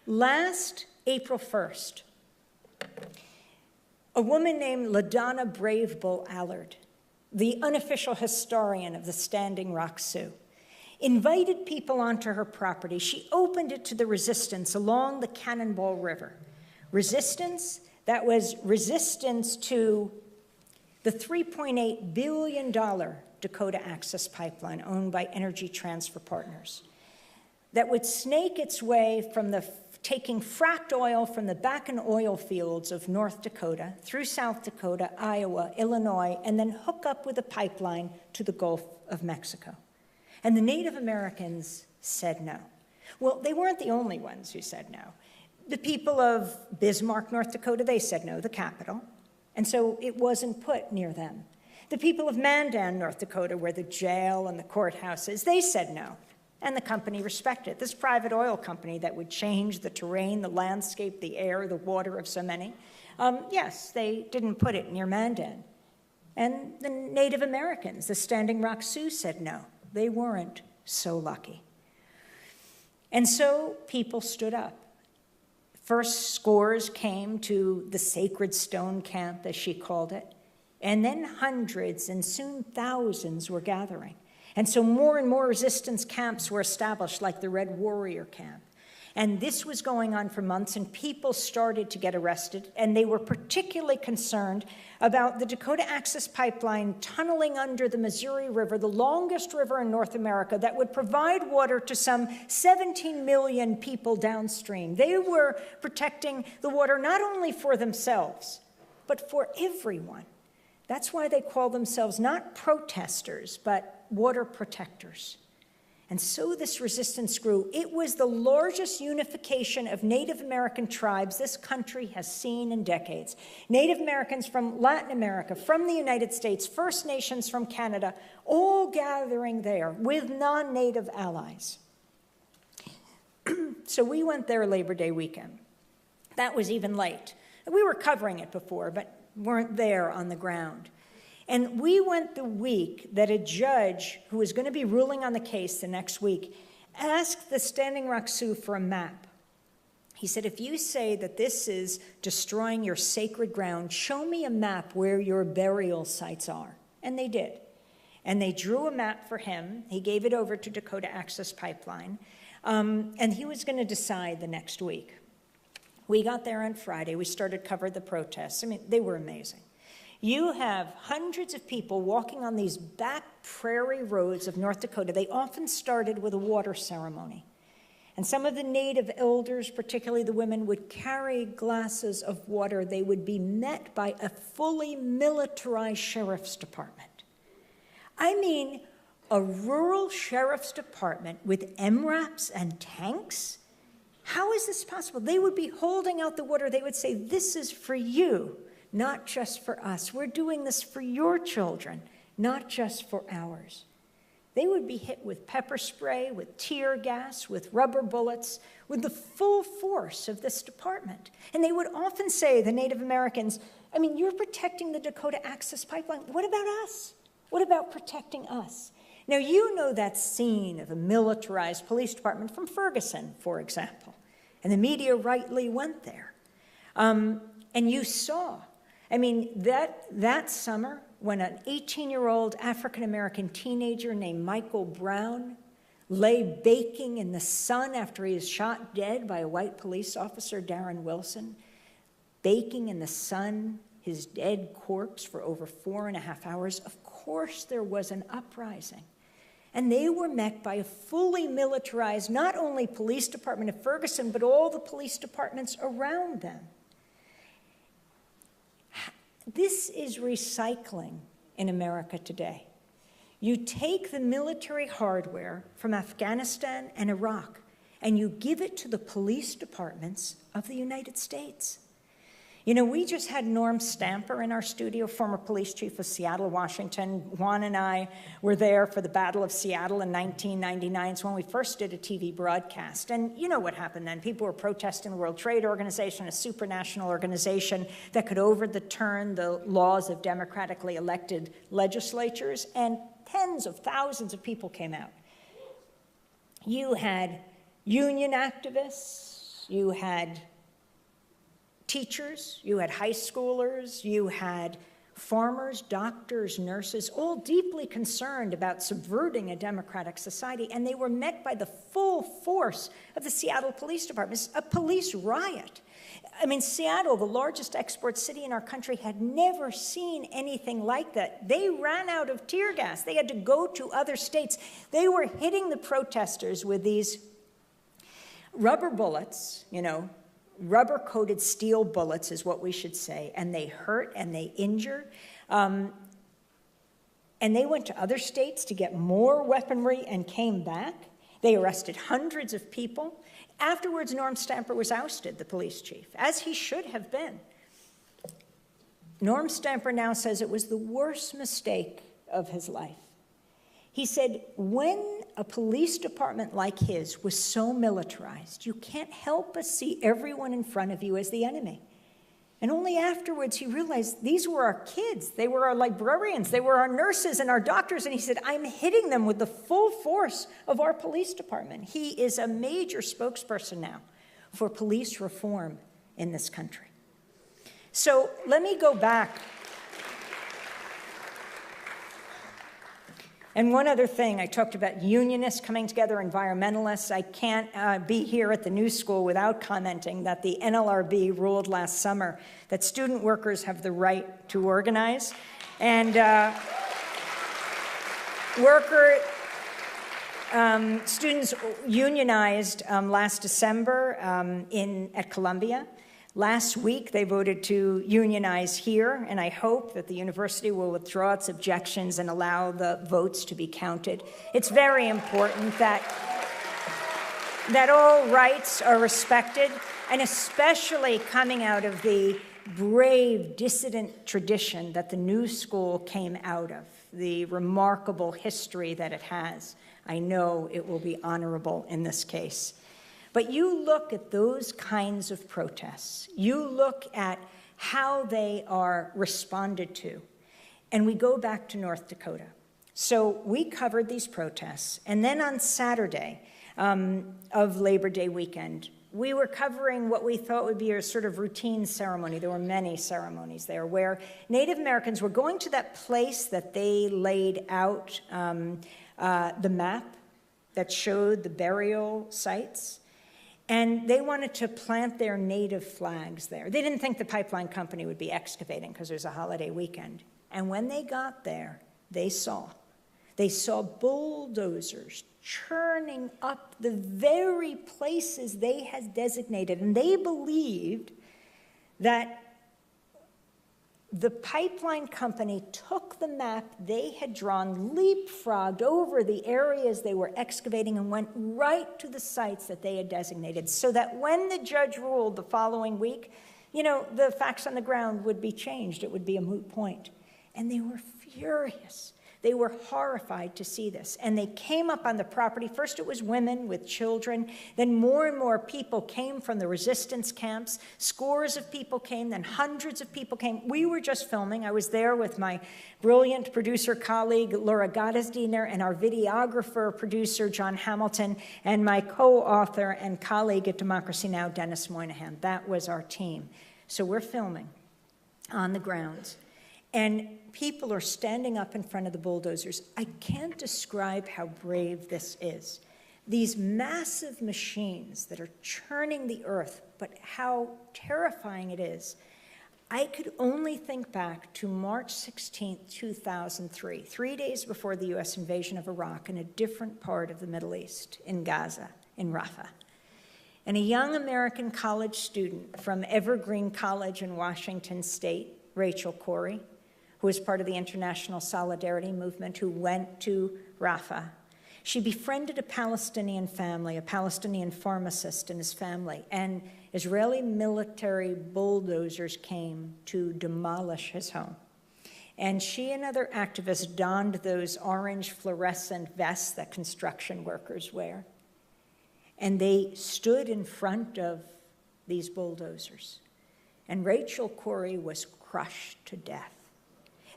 Last April 1st, a woman named LaDonna Brave Bull Allard, the unofficial historian of the Standing Rock Sioux, invited people onto her property. She opened it to the resistance along the Cannonball River. Resistance, that was resistance to the $3.8 billion Dakota Access Pipeline owned by Energy Transfer Partners that would snake its way from taking fracked oil from the Bakken oil fields of North Dakota through South Dakota, Iowa, Illinois, and then hook up with a pipeline to the Gulf of Mexico. And the Native Americans said no. Well, they weren't the only ones who said no. The people of Bismarck, North Dakota, they said no, the capital. And so it wasn't put near them. The people of Mandan, North Dakota, where the jail and the courthouse is, they said no. And the company respected it. This private oil company that would change the terrain, the landscape, the air, the water of so many. Yes, they didn't put it near Mandan. And the Native Americans, the Standing Rock Sioux, said no. They weren't so lucky. And so people stood up. First, scores came to the Sacred Stone Camp, as she called it, and then hundreds and soon thousands were gathering. And so more and more resistance camps were established, like the Red Warrior Camp. And this was going on for months, and people started to get arrested, and they were particularly concerned about the Dakota Access Pipeline tunneling under the Missouri River, the longest river in North America, that would provide water to some 17 million people downstream. They were protecting the water not only for themselves, but for everyone. That's why they call themselves not protesters, but water protectors. And so this resistance grew. It was the largest unification of Native American tribes this country has seen in decades. Native Americans from Latin America, from the United States, First Nations from Canada, all gathering there with non-Native allies. So we went there Labor Day weekend. That was even late. We were covering it before, but weren't there on the ground. And we went the week that a judge who was going to be ruling on the case the next week asked the Standing Rock Sioux for a map. He said, if you say that this is destroying your sacred ground, show me a map where your burial sites are. And they did. And they drew a map for him. He gave it over to Dakota Access Pipeline. And he was going to decide the next week. We got there on Friday. We started covering the protests. I mean, they were amazing. You have hundreds of people walking on these back prairie roads of North Dakota. They often started with a water ceremony. And some of the Native elders, particularly the women, would carry glasses of water. They would be met by a fully militarized sheriff's department. I mean, a rural sheriff's department with MRAPs and tanks? How is this possible? They would be holding out the water. They would say, this is for you, not just for us. We're doing this for your children, not just for ours. They would be hit with pepper spray, with tear gas, with rubber bullets, with the full force of this department. And they would often say, the Native Americans, I mean, you're protecting the Dakota Access Pipeline. What about us? What about protecting us? Now, you know that scene of a militarized police department from Ferguson, for example. And the media rightly went there. And you saw, I mean, that summer, when an 18-year-old African-American teenager named Michael Brown lay baking in the sun after he was shot dead by a white police officer, Darren Wilson, baking in the sun, his dead corpse for over 4.5 hours, of course there was an uprising. And they were met by a fully militarized, not only police department of Ferguson, but all the police departments around them. This is recycling in America today. You take the military hardware from Afghanistan and Iraq, and you give it to the police departments of the United States. You know, we just had Norm Stamper in our studio, former police chief of Seattle, Washington. Juan and I were there for the Battle of Seattle in 1999. It's when we first did a TV broadcast. And you know what happened then. People were protesting the World Trade Organization, a supranational organization that could overturn the laws of democratically elected legislatures, and tens of thousands of people came out. You had union activists, you had teachers, you had high schoolers, you had farmers, doctors, nurses, all deeply concerned about subverting a democratic society, and they were met by the full force of the Seattle Police Department. It's a police riot. I mean, Seattle, the largest export city in our country, had never seen anything like that. They ran out of tear gas. They had to go to other states. They were hitting the protesters with these rubber bullets, you know, rubber-coated steel bullets is what we should say, and they hurt and they injure. And they went to other states to get more weaponry and came back. They arrested hundreds of people. Afterwards, Norm Stamper was ousted, the police chief, as he should have been. Norm Stamper now says it was the worst mistake of his life. He said, when a police department like his was so militarized, you can't help but see everyone in front of you as the enemy. And only afterwards he realized these were our kids, they were our librarians, they were our nurses and our doctors, and he said, I'm hitting them with the full force of our police department. He is a major spokesperson now for police reform in this country. So let me go back. And one other thing, I talked about unionists coming together, environmentalists. I can't be here at the New School without commenting that the NLRB ruled last summer that student workers have the right to organize. And students unionized last December at Columbia. Last week, they voted to unionize here, and I hope that the university will withdraw its objections and allow the votes to be counted. It's very important that all rights are respected, and especially coming out of the brave dissident tradition that the new school came out of, the remarkable history that it has. I know it will be honorable in this case. But you look at those kinds of protests, you look at how they are responded to, and we go back to North Dakota. So we covered these protests, and then on Saturday of Labor Day weekend, we were covering what we thought would be a sort of routine ceremony. There were many ceremonies there where Native Americans were going to that place that they laid out the map that showed the burial sites. And they wanted to plant their native flags there. They didn't think the pipeline company would be excavating because it was a holiday weekend. And when they got there, they saw bulldozers churning up the very places they had designated. And they believed that the pipeline company took the map they had drawn, leapfrogged over the areas they were excavating, and went right to the sites that they had designated, so that when the judge ruled the following week, the facts on the ground would be changed. It would be a moot point. And they were furious. They were horrified to see this. And they came up on the property. First it was women with children. Then more and more people came from the resistance camps. Scores of people came. Then hundreds of people came. We were just filming. I was there with my brilliant producer colleague, Laura Gottesdiener, and our videographer, producer, John Hamilton, and my co-author and colleague at Democracy Now!, Dennis Moynihan. That was our team. So we're filming on the grounds. And people are standing up in front of the bulldozers. I can't describe how brave this is. These massive machines that are churning the earth, but how terrifying it is. I could only think back to March 16, 2003, 3 days before the US invasion of Iraq in a different part of the Middle East, in Gaza, in Rafah. And a young American college student from Evergreen College in Washington State, Rachel Corrie, who was part of the International Solidarity Movement, who went to Rafah. She befriended a Palestinian family, a Palestinian pharmacist and his family, and Israeli military bulldozers came to demolish his home. And she and other activists donned those orange fluorescent vests that construction workers wear. And they stood in front of these bulldozers. And Rachel Corrie was crushed to death.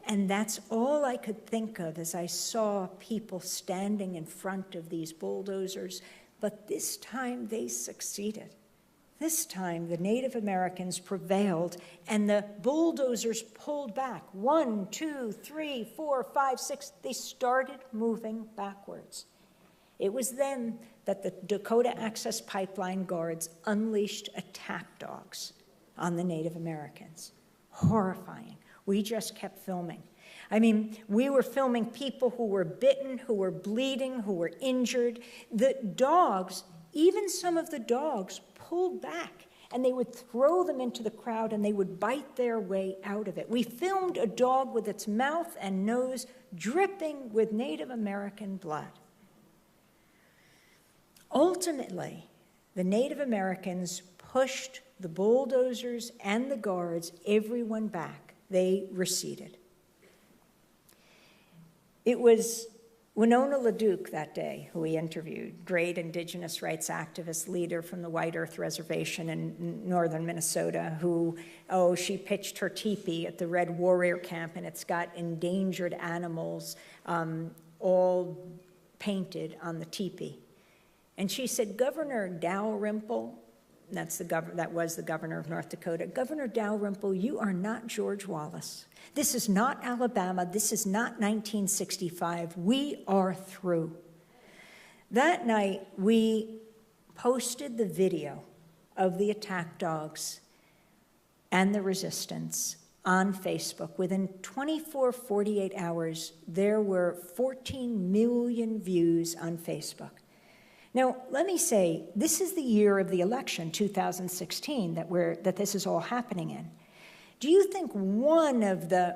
And that's all I could think of as I saw people standing in front of these bulldozers. But this time they succeeded. This time the Native Americans prevailed and the bulldozers pulled back. 1, 2, 3, 4, 5, 6. They started moving backwards. It was then that the Dakota Access Pipeline guards unleashed attack dogs on the Native Americans. Horrifying. We just kept filming. I mean, we were filming people who were bitten, who were bleeding, who were injured. The dogs, even some of the dogs, pulled back, and they would throw them into the crowd, and they would bite their way out of it. We filmed a dog with its mouth and nose dripping with Native American blood. Ultimately, the Native Americans pushed the bulldozers and the guards, everyone back. They receded. It was Winona LaDuke that day who we interviewed, great indigenous rights activist leader from the White Earth Reservation in northern Minnesota, who, she pitched her teepee at the Red Warrior Camp, and it's got endangered animals all painted on the teepee. And she said, Governor Dalrymple, that was the governor of North Dakota. Governor Dalrymple, you are not George Wallace. This is not Alabama. This is not 1965. We are through. That night, we posted the video of the attack dogs and the resistance on Facebook. Within 48 hours, there were 14 million views on Facebook. Now, let me say, this is the year of the election, 2016, that this is all happening in. Do you think one of the,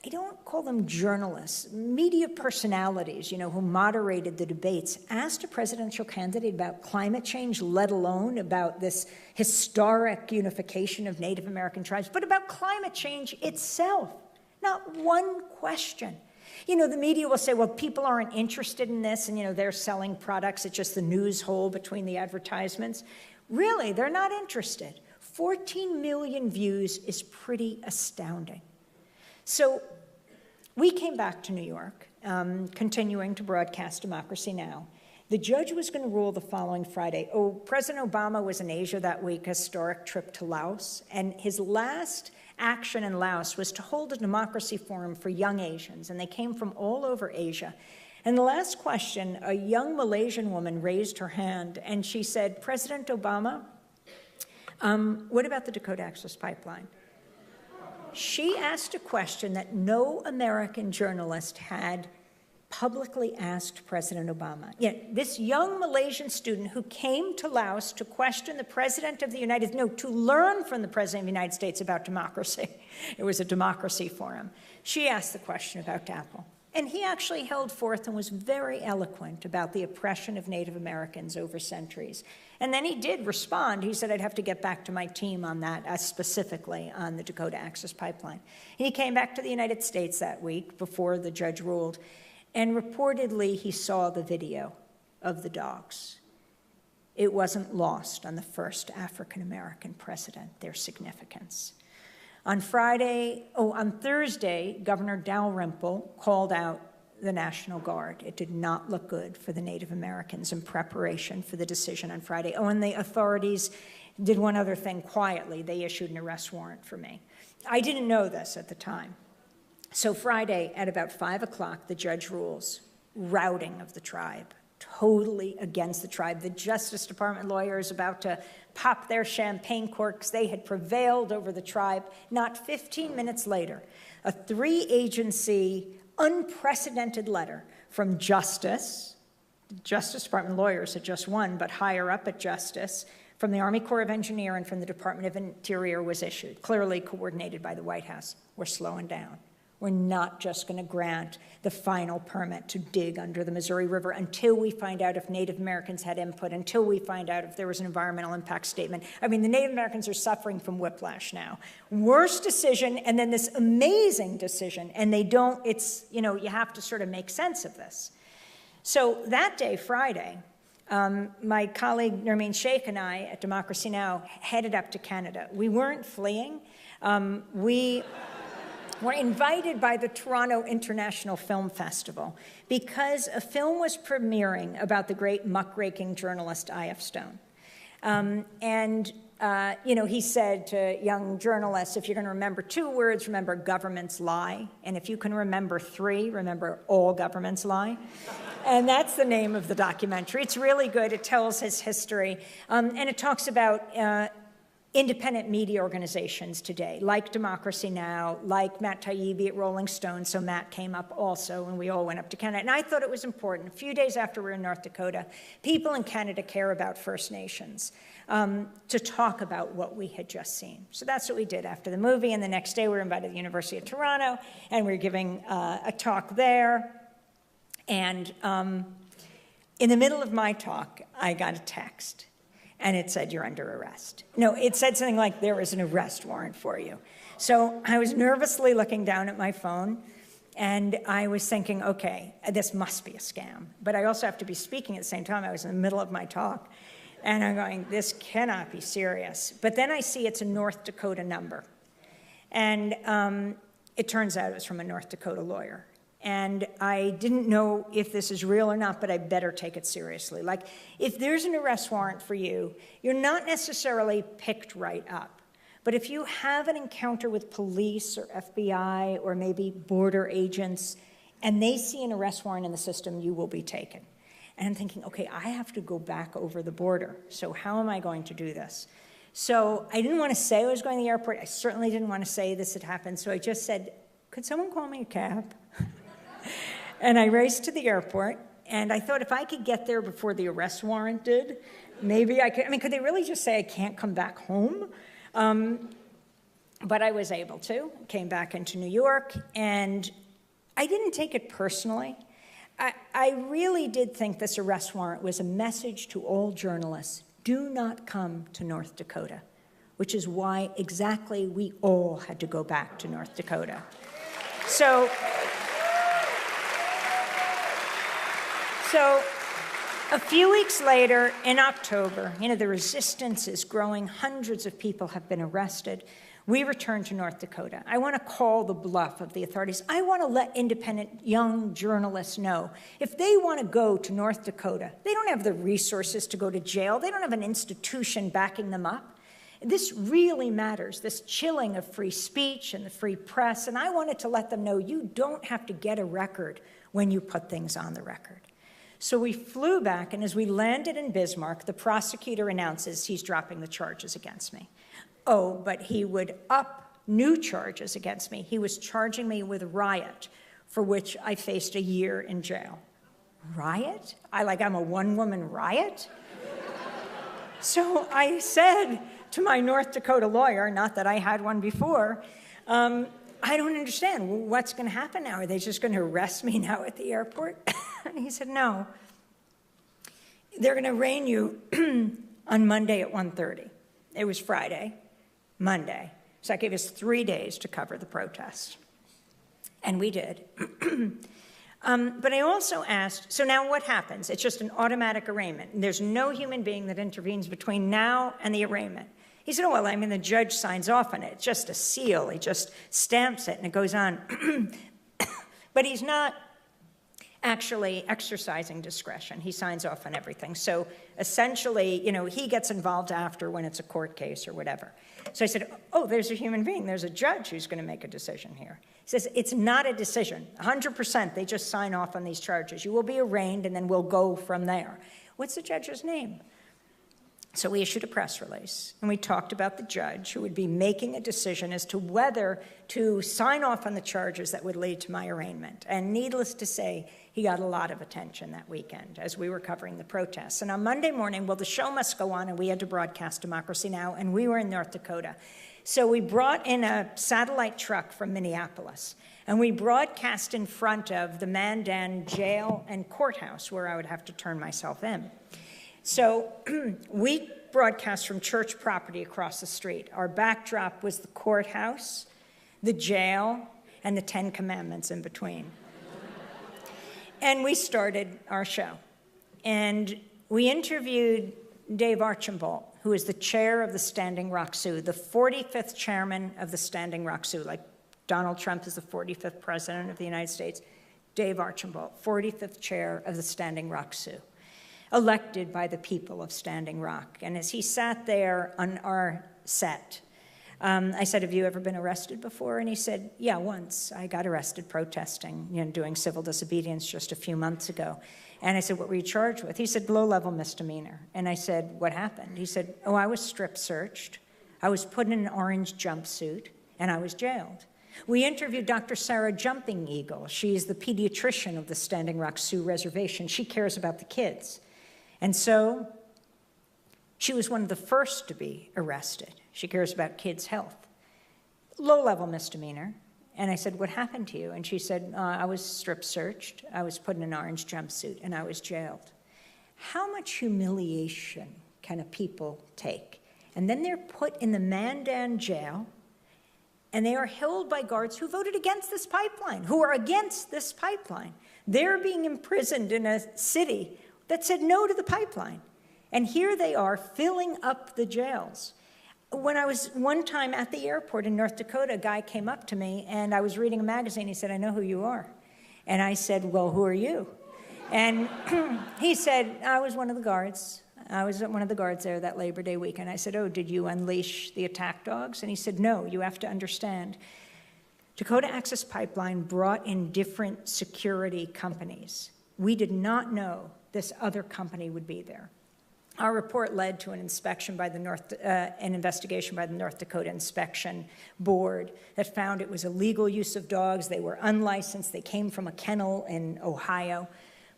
I don't call them journalists, media personalities, who moderated the debates, asked a presidential candidate about climate change, let alone about this historic unification of Native American tribes, but about climate change itself? Not one question. The media will say, well, people aren't interested in this, and, they're selling products. It's just the news hole between the advertisements. Really, they're not interested. 14 million views is pretty astounding. So we came back to New York, continuing to broadcast Democracy Now! The judge was going to rule the following Friday. President Obama was in Asia that week, a historic trip to Laos, and his last action in Laos was to hold a democracy forum for young Asians, and they came from all over Asia. And the last question, a young Malaysian woman raised her hand, and she said, President Obama, what about the Dakota Access Pipeline? She asked a question that no American journalist had publicly asked President Obama. This young Malaysian student who came to Laos to question the President of the to learn from the President of the United States about democracy. It was a democracy forum. She asked the question about Apple. And he actually held forth and was very eloquent about the oppression of Native Americans over centuries. And then he did respond. He said, I'd have to get back to my team on that, specifically on the Dakota Access Pipeline. He came back to the United States that week before the judge ruled. And reportedly, he saw the video of the dogs. It wasn't lost on the first African-American president, their significance. On Thursday, Governor Dalrymple called out the National Guard. It did not look good for the Native Americans in preparation for the decision on Friday. And the authorities did one other thing quietly. They issued an arrest warrant for me. I didn't know this at the time. So Friday at about 5 o'clock, the judge rules, routing of the tribe, totally against the tribe. The Justice Department lawyer is about to pop their champagne corks. They had prevailed over the tribe. Not 15 minutes later, a 3-agency, unprecedented letter from Justice. The Justice Department lawyers had just won, but higher up at Justice, from the Army Corps of Engineers and from the Department of Interior was issued, clearly coordinated by the White House. We're slowing down. We're not just going to grant the final permit to dig under the Missouri River until we find out if Native Americans had input, until we find out if there was an environmental impact statement. I mean, the Native Americans are suffering from whiplash now. Worst decision, and then this amazing decision, and they don't, you have to sort of make sense of this. So that day, Friday, my colleague Nermeen Sheikh and I at Democracy Now! Headed up to Canada. We weren't fleeing. We were invited by the Toronto International Film Festival because a film was premiering about the great muckraking journalist I.F. Stone. He said to young journalists, if you're going to remember 2 words, remember governments lie. And if you can remember 3, remember all governments lie. And that's the name of the documentary. It's really good. It tells his history. And it talks about independent media organizations today, like Democracy Now!, like Matt Taibbi at Rolling Stone. So Matt came up also, and we all went up to Canada. And I thought it was important. A few days after we were in North Dakota, people in Canada care about First Nations, to talk about what we had just seen. So that's what we did after the movie. And the next day, we were invited to the University of Toronto, and we were giving a talk there. And in the middle of my talk, I got a text. And it said, you're under arrest. No, it said something like, there is an arrest warrant for you. So I was nervously looking down at my phone, and I was thinking, okay, this must be a scam. But I also have to be speaking at the same time. I was in the middle of my talk. And I'm going, this cannot be serious. But then I see it's a North Dakota number. And it turns out it was from a North Dakota lawyer. And I didn't know if this is real or not, but I better take it seriously. Like, if there's an arrest warrant for you, you're not necessarily picked right up. But if you have an encounter with police or FBI or maybe border agents, and they see an arrest warrant in the system, you will be taken. And I'm thinking, okay, I have to go back over the border. So how am I going to do this? So I didn't want to say I was going to the airport. I certainly didn't want to say this had happened. So I just said, could someone call me a cab? And I raced to the airport, And I thought if I could get there before the arrest warrant did, maybe I could. I mean, could they really just say I can't come back home? But I was able to. Came back into New York, and I didn't take it personally. I really did think this arrest warrant was a message to all journalists: do not come to North Dakota, which is why exactly we all had to go back to North Dakota. So a few weeks later, in October, the resistance is growing. Hundreds of people have been arrested. We returned to North Dakota. I want to call the bluff of the authorities. I want to let independent young journalists know if they want to go to North Dakota, they don't have the resources to go to jail. They don't have an institution backing them up. This really matters, this chilling of free speech and the free press. And I wanted to let them know you don't have to get a record when you put things on the record. So we flew back, and as we landed in Bismarck, the prosecutor announces he's dropping the charges against me. Oh, but he would up new charges against me. He was charging me with riot, for which I faced a year in jail. Riot? I'm a one-woman riot? So I said to my North Dakota lawyer, not that I had one before, I don't understand. What's going to happen now? Are they just going to arrest me now at the airport? And he said, no. They're going to arraign you on Monday at 1:30. It was Friday. Monday. So that gave us 3 days to cover the protest. And we did. But I also asked, so now what happens? It's just an automatic arraignment. And there's no human being that intervenes between now and the arraignment. He said, oh, well, the judge signs off on it. It's just a seal. He just stamps it, and it goes on. But he's not actually exercising discretion. He signs off on everything. So essentially, he gets involved after when it's a court case or whatever. So I said, oh, there's a human being. There's a judge who's going to make a decision here. He says, it's not a decision. 100%, they just sign off on these charges. You will be arraigned, and then we'll go from there. What's the judge's name? So we issued a press release, and we talked about the judge who would be making a decision as to whether to sign off on the charges that would lead to my arraignment. And needless to say, he got a lot of attention that weekend as we were covering the protests. And on Monday morning, well, the show must go on, and we had to broadcast Democracy Now!, and we were in North Dakota. So we brought in a satellite truck from Minneapolis, and we broadcast in front of the Mandan jail and courthouse, where I would have to turn myself in. So we broadcast from church property across the street. Our backdrop was the courthouse, the jail, and the 10 Commandments in between. And we started our show. And we interviewed Dave Archambault, who is the chair of the Standing Rock Sioux, the 45th chairman of the Standing Rock Sioux. Like Donald Trump is the 45th president of the United States. Dave Archambault, 45th chair of the Standing Rock Sioux, elected by the people of Standing Rock. And as he sat there on our set, I said, have you ever been arrested before? And he said, yeah, once. I got arrested protesting, doing civil disobedience just a few months ago. And I said, what were you charged with? He said, low-level misdemeanor. And I said, what happened? He said, oh, I was strip-searched. I was put in an orange jumpsuit, and I was jailed. We interviewed Dr. Sarah Jumping Eagle. She's the pediatrician of the Standing Rock Sioux Reservation. She cares about the kids. And so she was one of the first to be arrested. She cares about kids' health. Low-level misdemeanor. And I said, what happened to you? And she said, I was strip-searched, I was put in an orange jumpsuit, and I was jailed. How much humiliation can a people take? And then they're put in the Mandan jail, and they are held by guards who voted against this pipeline, who are against this pipeline. They're being imprisoned in a city that said no to the pipeline. And here they are filling up the jails. When I was one time at the airport in North Dakota, a guy came up to me, and I was reading a magazine. He said, I know who you are. And I said, well, who are you? And he said, I was one of the guards. I was one of the guards there that Labor Day weekend. I said, oh, did you unleash the attack dogs? And he said, no, you have to understand. Dakota Access Pipeline brought in different security companies. We did not know this other company would be there. Our report led to an investigation by the North Dakota Inspection Board that found it was illegal use of dogs. They were unlicensed. They came from a kennel in Ohio.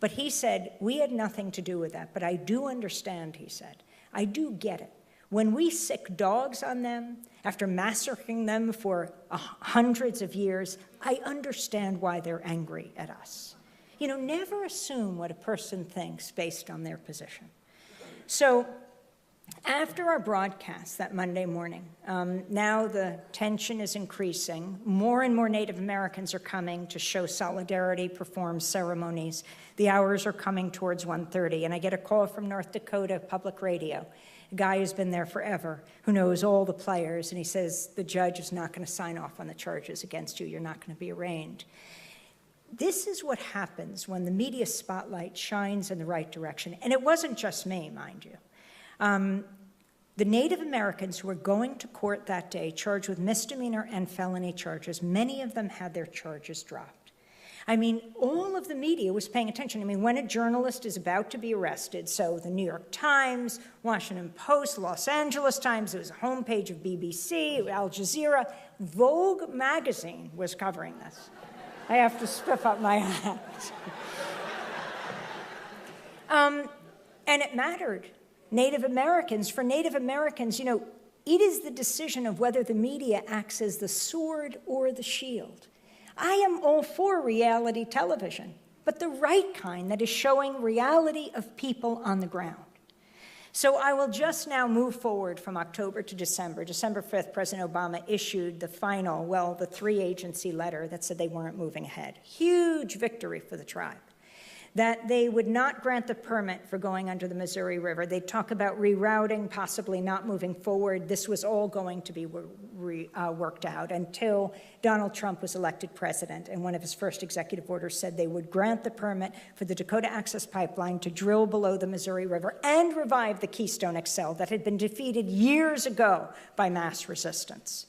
But he said, we had nothing to do with that, but I do understand, he said. I do get it. When we sick dogs on them, after massacring them for hundreds of years, I understand why they're angry at us. You know, never assume what a person thinks based on their position. So after our broadcast that Monday morning, now the tension is increasing. More and more Native Americans are coming to show solidarity, perform ceremonies. The hours are coming towards 1:30, and I get a call from North Dakota Public Radio, a guy who's been there forever, who knows all the players, and he says, the judge is not going to sign off on the charges against you. You're not going to be arraigned. This is what happens when the media spotlight shines in the right direction. And it wasn't just me, mind you. The Native Americans who were going to court that day, charged with misdemeanor and felony charges, many of them had their charges dropped. I mean, all of the media was paying attention. I mean, when a journalist is about to be arrested, so the New York Times, Washington Post, Los Angeles Times, it was a homepage of BBC, Al Jazeera, Vogue magazine was covering this. I have to spiff up my hat. And it mattered. For Native Americans, you know, it is the decision of whether the media acts as the sword or the shield. I am all for reality television, but the right kind that is showing reality of people on the ground. So I will just now move forward from October to December. December 5th, President Obama issued the final, well, the 3-agency letter that said they weren't moving ahead. Huge victory for the tribe. That they would not grant the permit for going under the Missouri River. They'd talk about rerouting, possibly not moving forward. This was all going to be worked out until Donald Trump was elected president, and one of his first executive orders said they would grant the permit for the Dakota Access Pipeline to drill below the Missouri River and revive the Keystone XL that had been defeated years ago by mass resistance.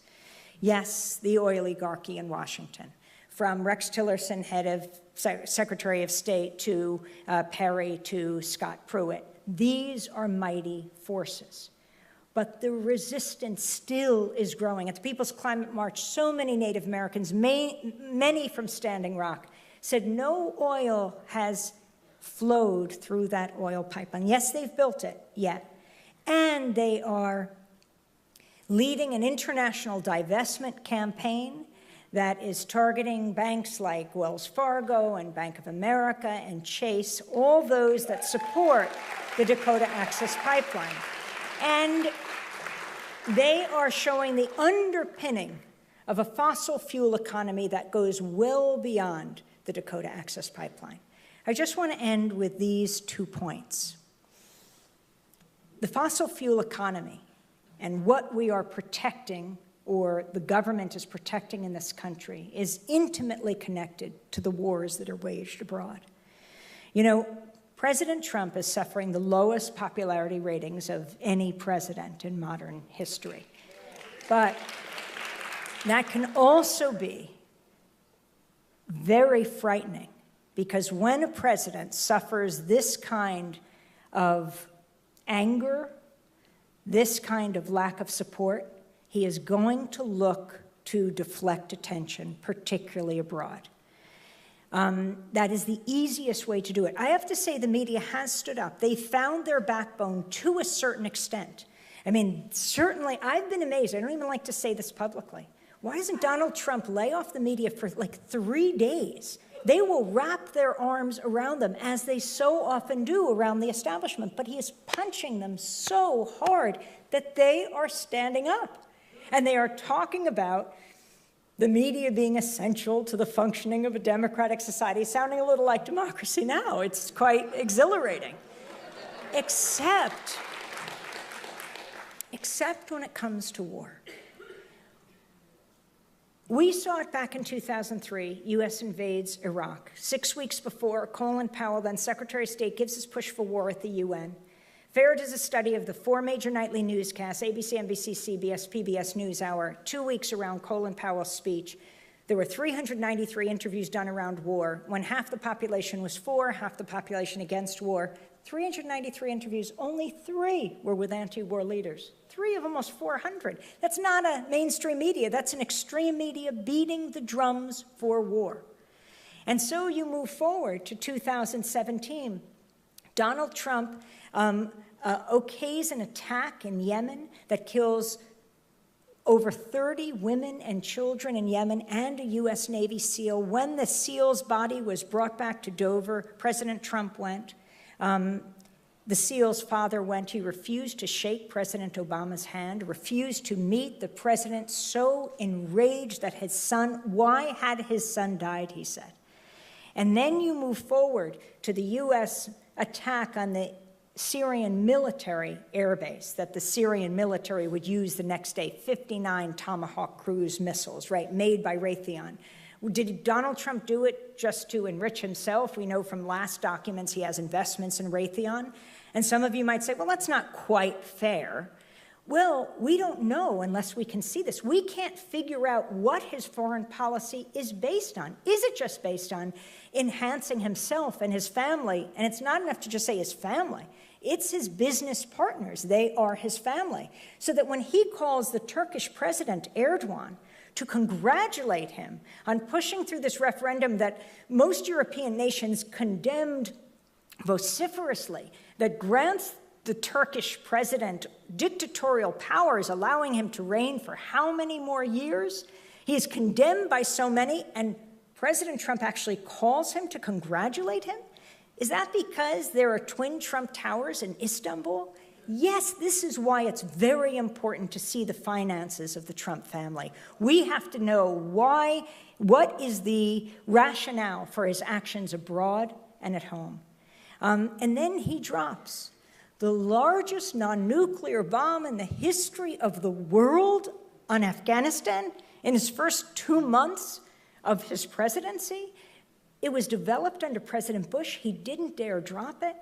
Yes, the oligarchy in Washington. From Rex Tillerson, head of Secretary of State, to Perry, to Scott Pruitt. These are mighty forces. But the resistance still is growing. At the People's Climate March, so many Native Americans, many from Standing Rock, said no oil has flowed through that oil pipeline. Yes, they've built it yet. And they are leading an international divestment campaign that is targeting banks like Wells Fargo and Bank of America and Chase, all those that support the Dakota Access Pipeline. And they are showing the underpinning of a fossil fuel economy that goes well beyond the Dakota Access Pipeline. I just want to end with these 2 points. The fossil fuel economy and what we are protecting, or the government is protecting in this country, is intimately connected to the wars that are waged abroad. You know, President Trump is suffering the lowest popularity ratings of any president in modern history. But that can also be very frightening, because when a president suffers this kind of anger, this kind of lack of support, he is going to look to deflect attention, particularly abroad. That is the easiest way to do it. I have to say the media has stood up. They found their backbone to a certain extent. I mean, certainly, I've been amazed. I don't even like to say this publicly. Why doesn't Donald Trump lay off the media for like 3 days? They will wrap their arms around them, as they so often do around the establishment, but he is punching them so hard that they are standing up. And they are talking about the media being essential to the functioning of a democratic society, sounding a little like democracy now. It's quite exhilarating. Except when it comes to war. We saw it back in 2003, U.S. invades Iraq. 6 weeks before, Colin Powell, then Secretary of State, gives his push for war at the UN. FAIR does a study of the 4 major nightly newscasts, ABC, NBC, CBS, PBS NewsHour, 2 weeks around Colin Powell's speech. There were 393 interviews done around war. When half the population was for, half the population against war, 393 interviews, only 3 were with anti-war leaders. 3 of almost 400. That's not a mainstream media. That's an extreme media beating the drums for war. And so you move forward to 2017. Donald Trump okays an attack in Yemen that kills over 30 women and children in Yemen and a U.S. Navy SEAL. When the SEAL's body was brought back to Dover, President Trump went. The SEAL's father went. He refused to shake President Obama's hand, refused to meet the president, so enraged that his son, why had his son died, he said. And then you move forward to the U.S. attack on the Syrian military airbase that the Syrian military would use the next day, 59 Tomahawk cruise missiles, right, made by Raytheon. Did Donald Trump do it just to enrich himself? We know from last documents he has investments in Raytheon. And some of you might say, well, that's not quite fair. Well, we don't know unless we can see this. We can't figure out what his foreign policy is based on. Is it just based on enhancing himself and his family? And it's not enough to just say his family. It's his business partners. They are his family. So that when he calls the Turkish president, Erdogan, to congratulate him on pushing through this referendum that most European nations condemned vociferously, that grants the Turkish president dictatorial powers, allowing him to reign for how many more years? He is condemned by so many, and President Trump actually calls him to congratulate him? Is that because there are twin Trump towers in Istanbul? Yes, this is why it's very important to see the finances of the Trump family. We have to know why, what is the rationale for his actions abroad and at home. And then he drops the largest non-nuclear bomb in the history of the world on Afghanistan in his first 2 months of his presidency. It was developed under President Bush. He didn't dare drop it.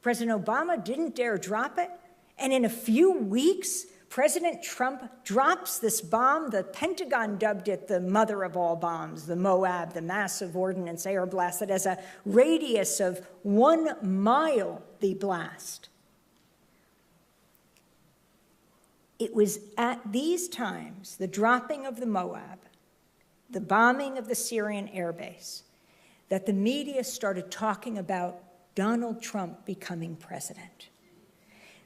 President Obama didn't dare drop it. And in a few weeks, President Trump drops this bomb. The Pentagon dubbed it the mother of all bombs, the Moab, the massive ordnance air blast that has a radius of 1 mile, the blast. It was at these times, the dropping of the Moab, the bombing of the Syrian airbase, that the media started talking about Donald Trump becoming president.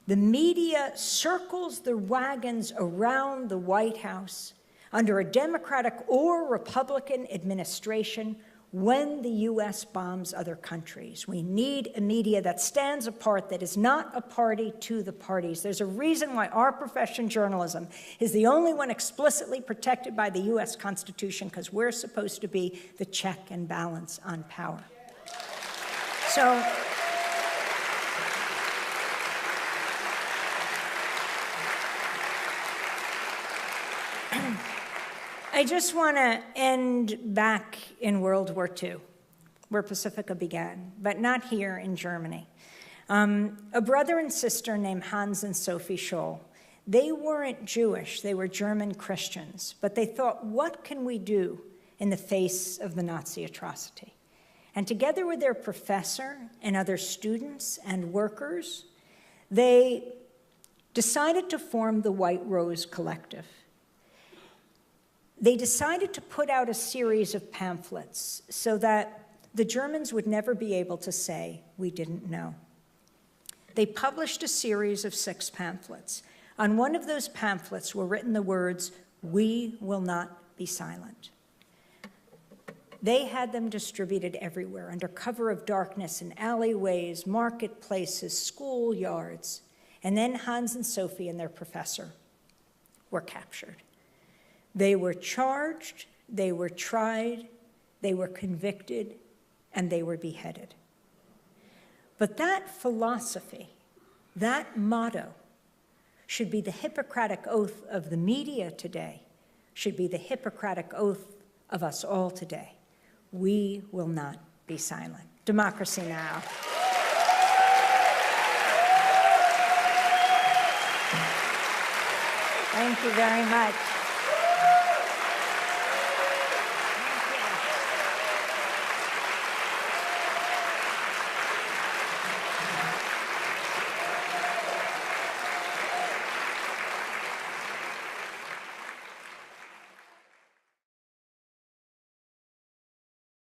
The media circles the wagons around the White House under a Democratic or Republican administration when the U.S. bombs other countries. We need a media that stands apart, that is not a party to the parties. There's a reason why our profession, journalism, is the only one explicitly protected by the U.S. Constitution, because we're supposed to be the check and balance on power. So, I just want to end back in World War II, where Pacifica began, but not here in Germany. A brother and sister named Hans and Sophie Scholl, they weren't Jewish, they were German Christians, but they thought, what can we do in the face of the Nazi atrocity? And together with their professor and other students and workers, they decided to form the White Rose Collective. They decided to put out a series of pamphlets so that the Germans would never be able to say, we didn't know. They published a series of 6 pamphlets. On one of those pamphlets were written the words, "We will not be silent." They had them distributed everywhere, under cover of darkness, in alleyways, marketplaces, schoolyards. And then Hans and Sophie and their professor were captured. They were charged, they were tried, they were convicted, and they were beheaded. But that philosophy, that motto, should be the Hippocratic oath of the media today, should be the Hippocratic oath of us all today. We will not be silent. Democracy Now! Thank you very much.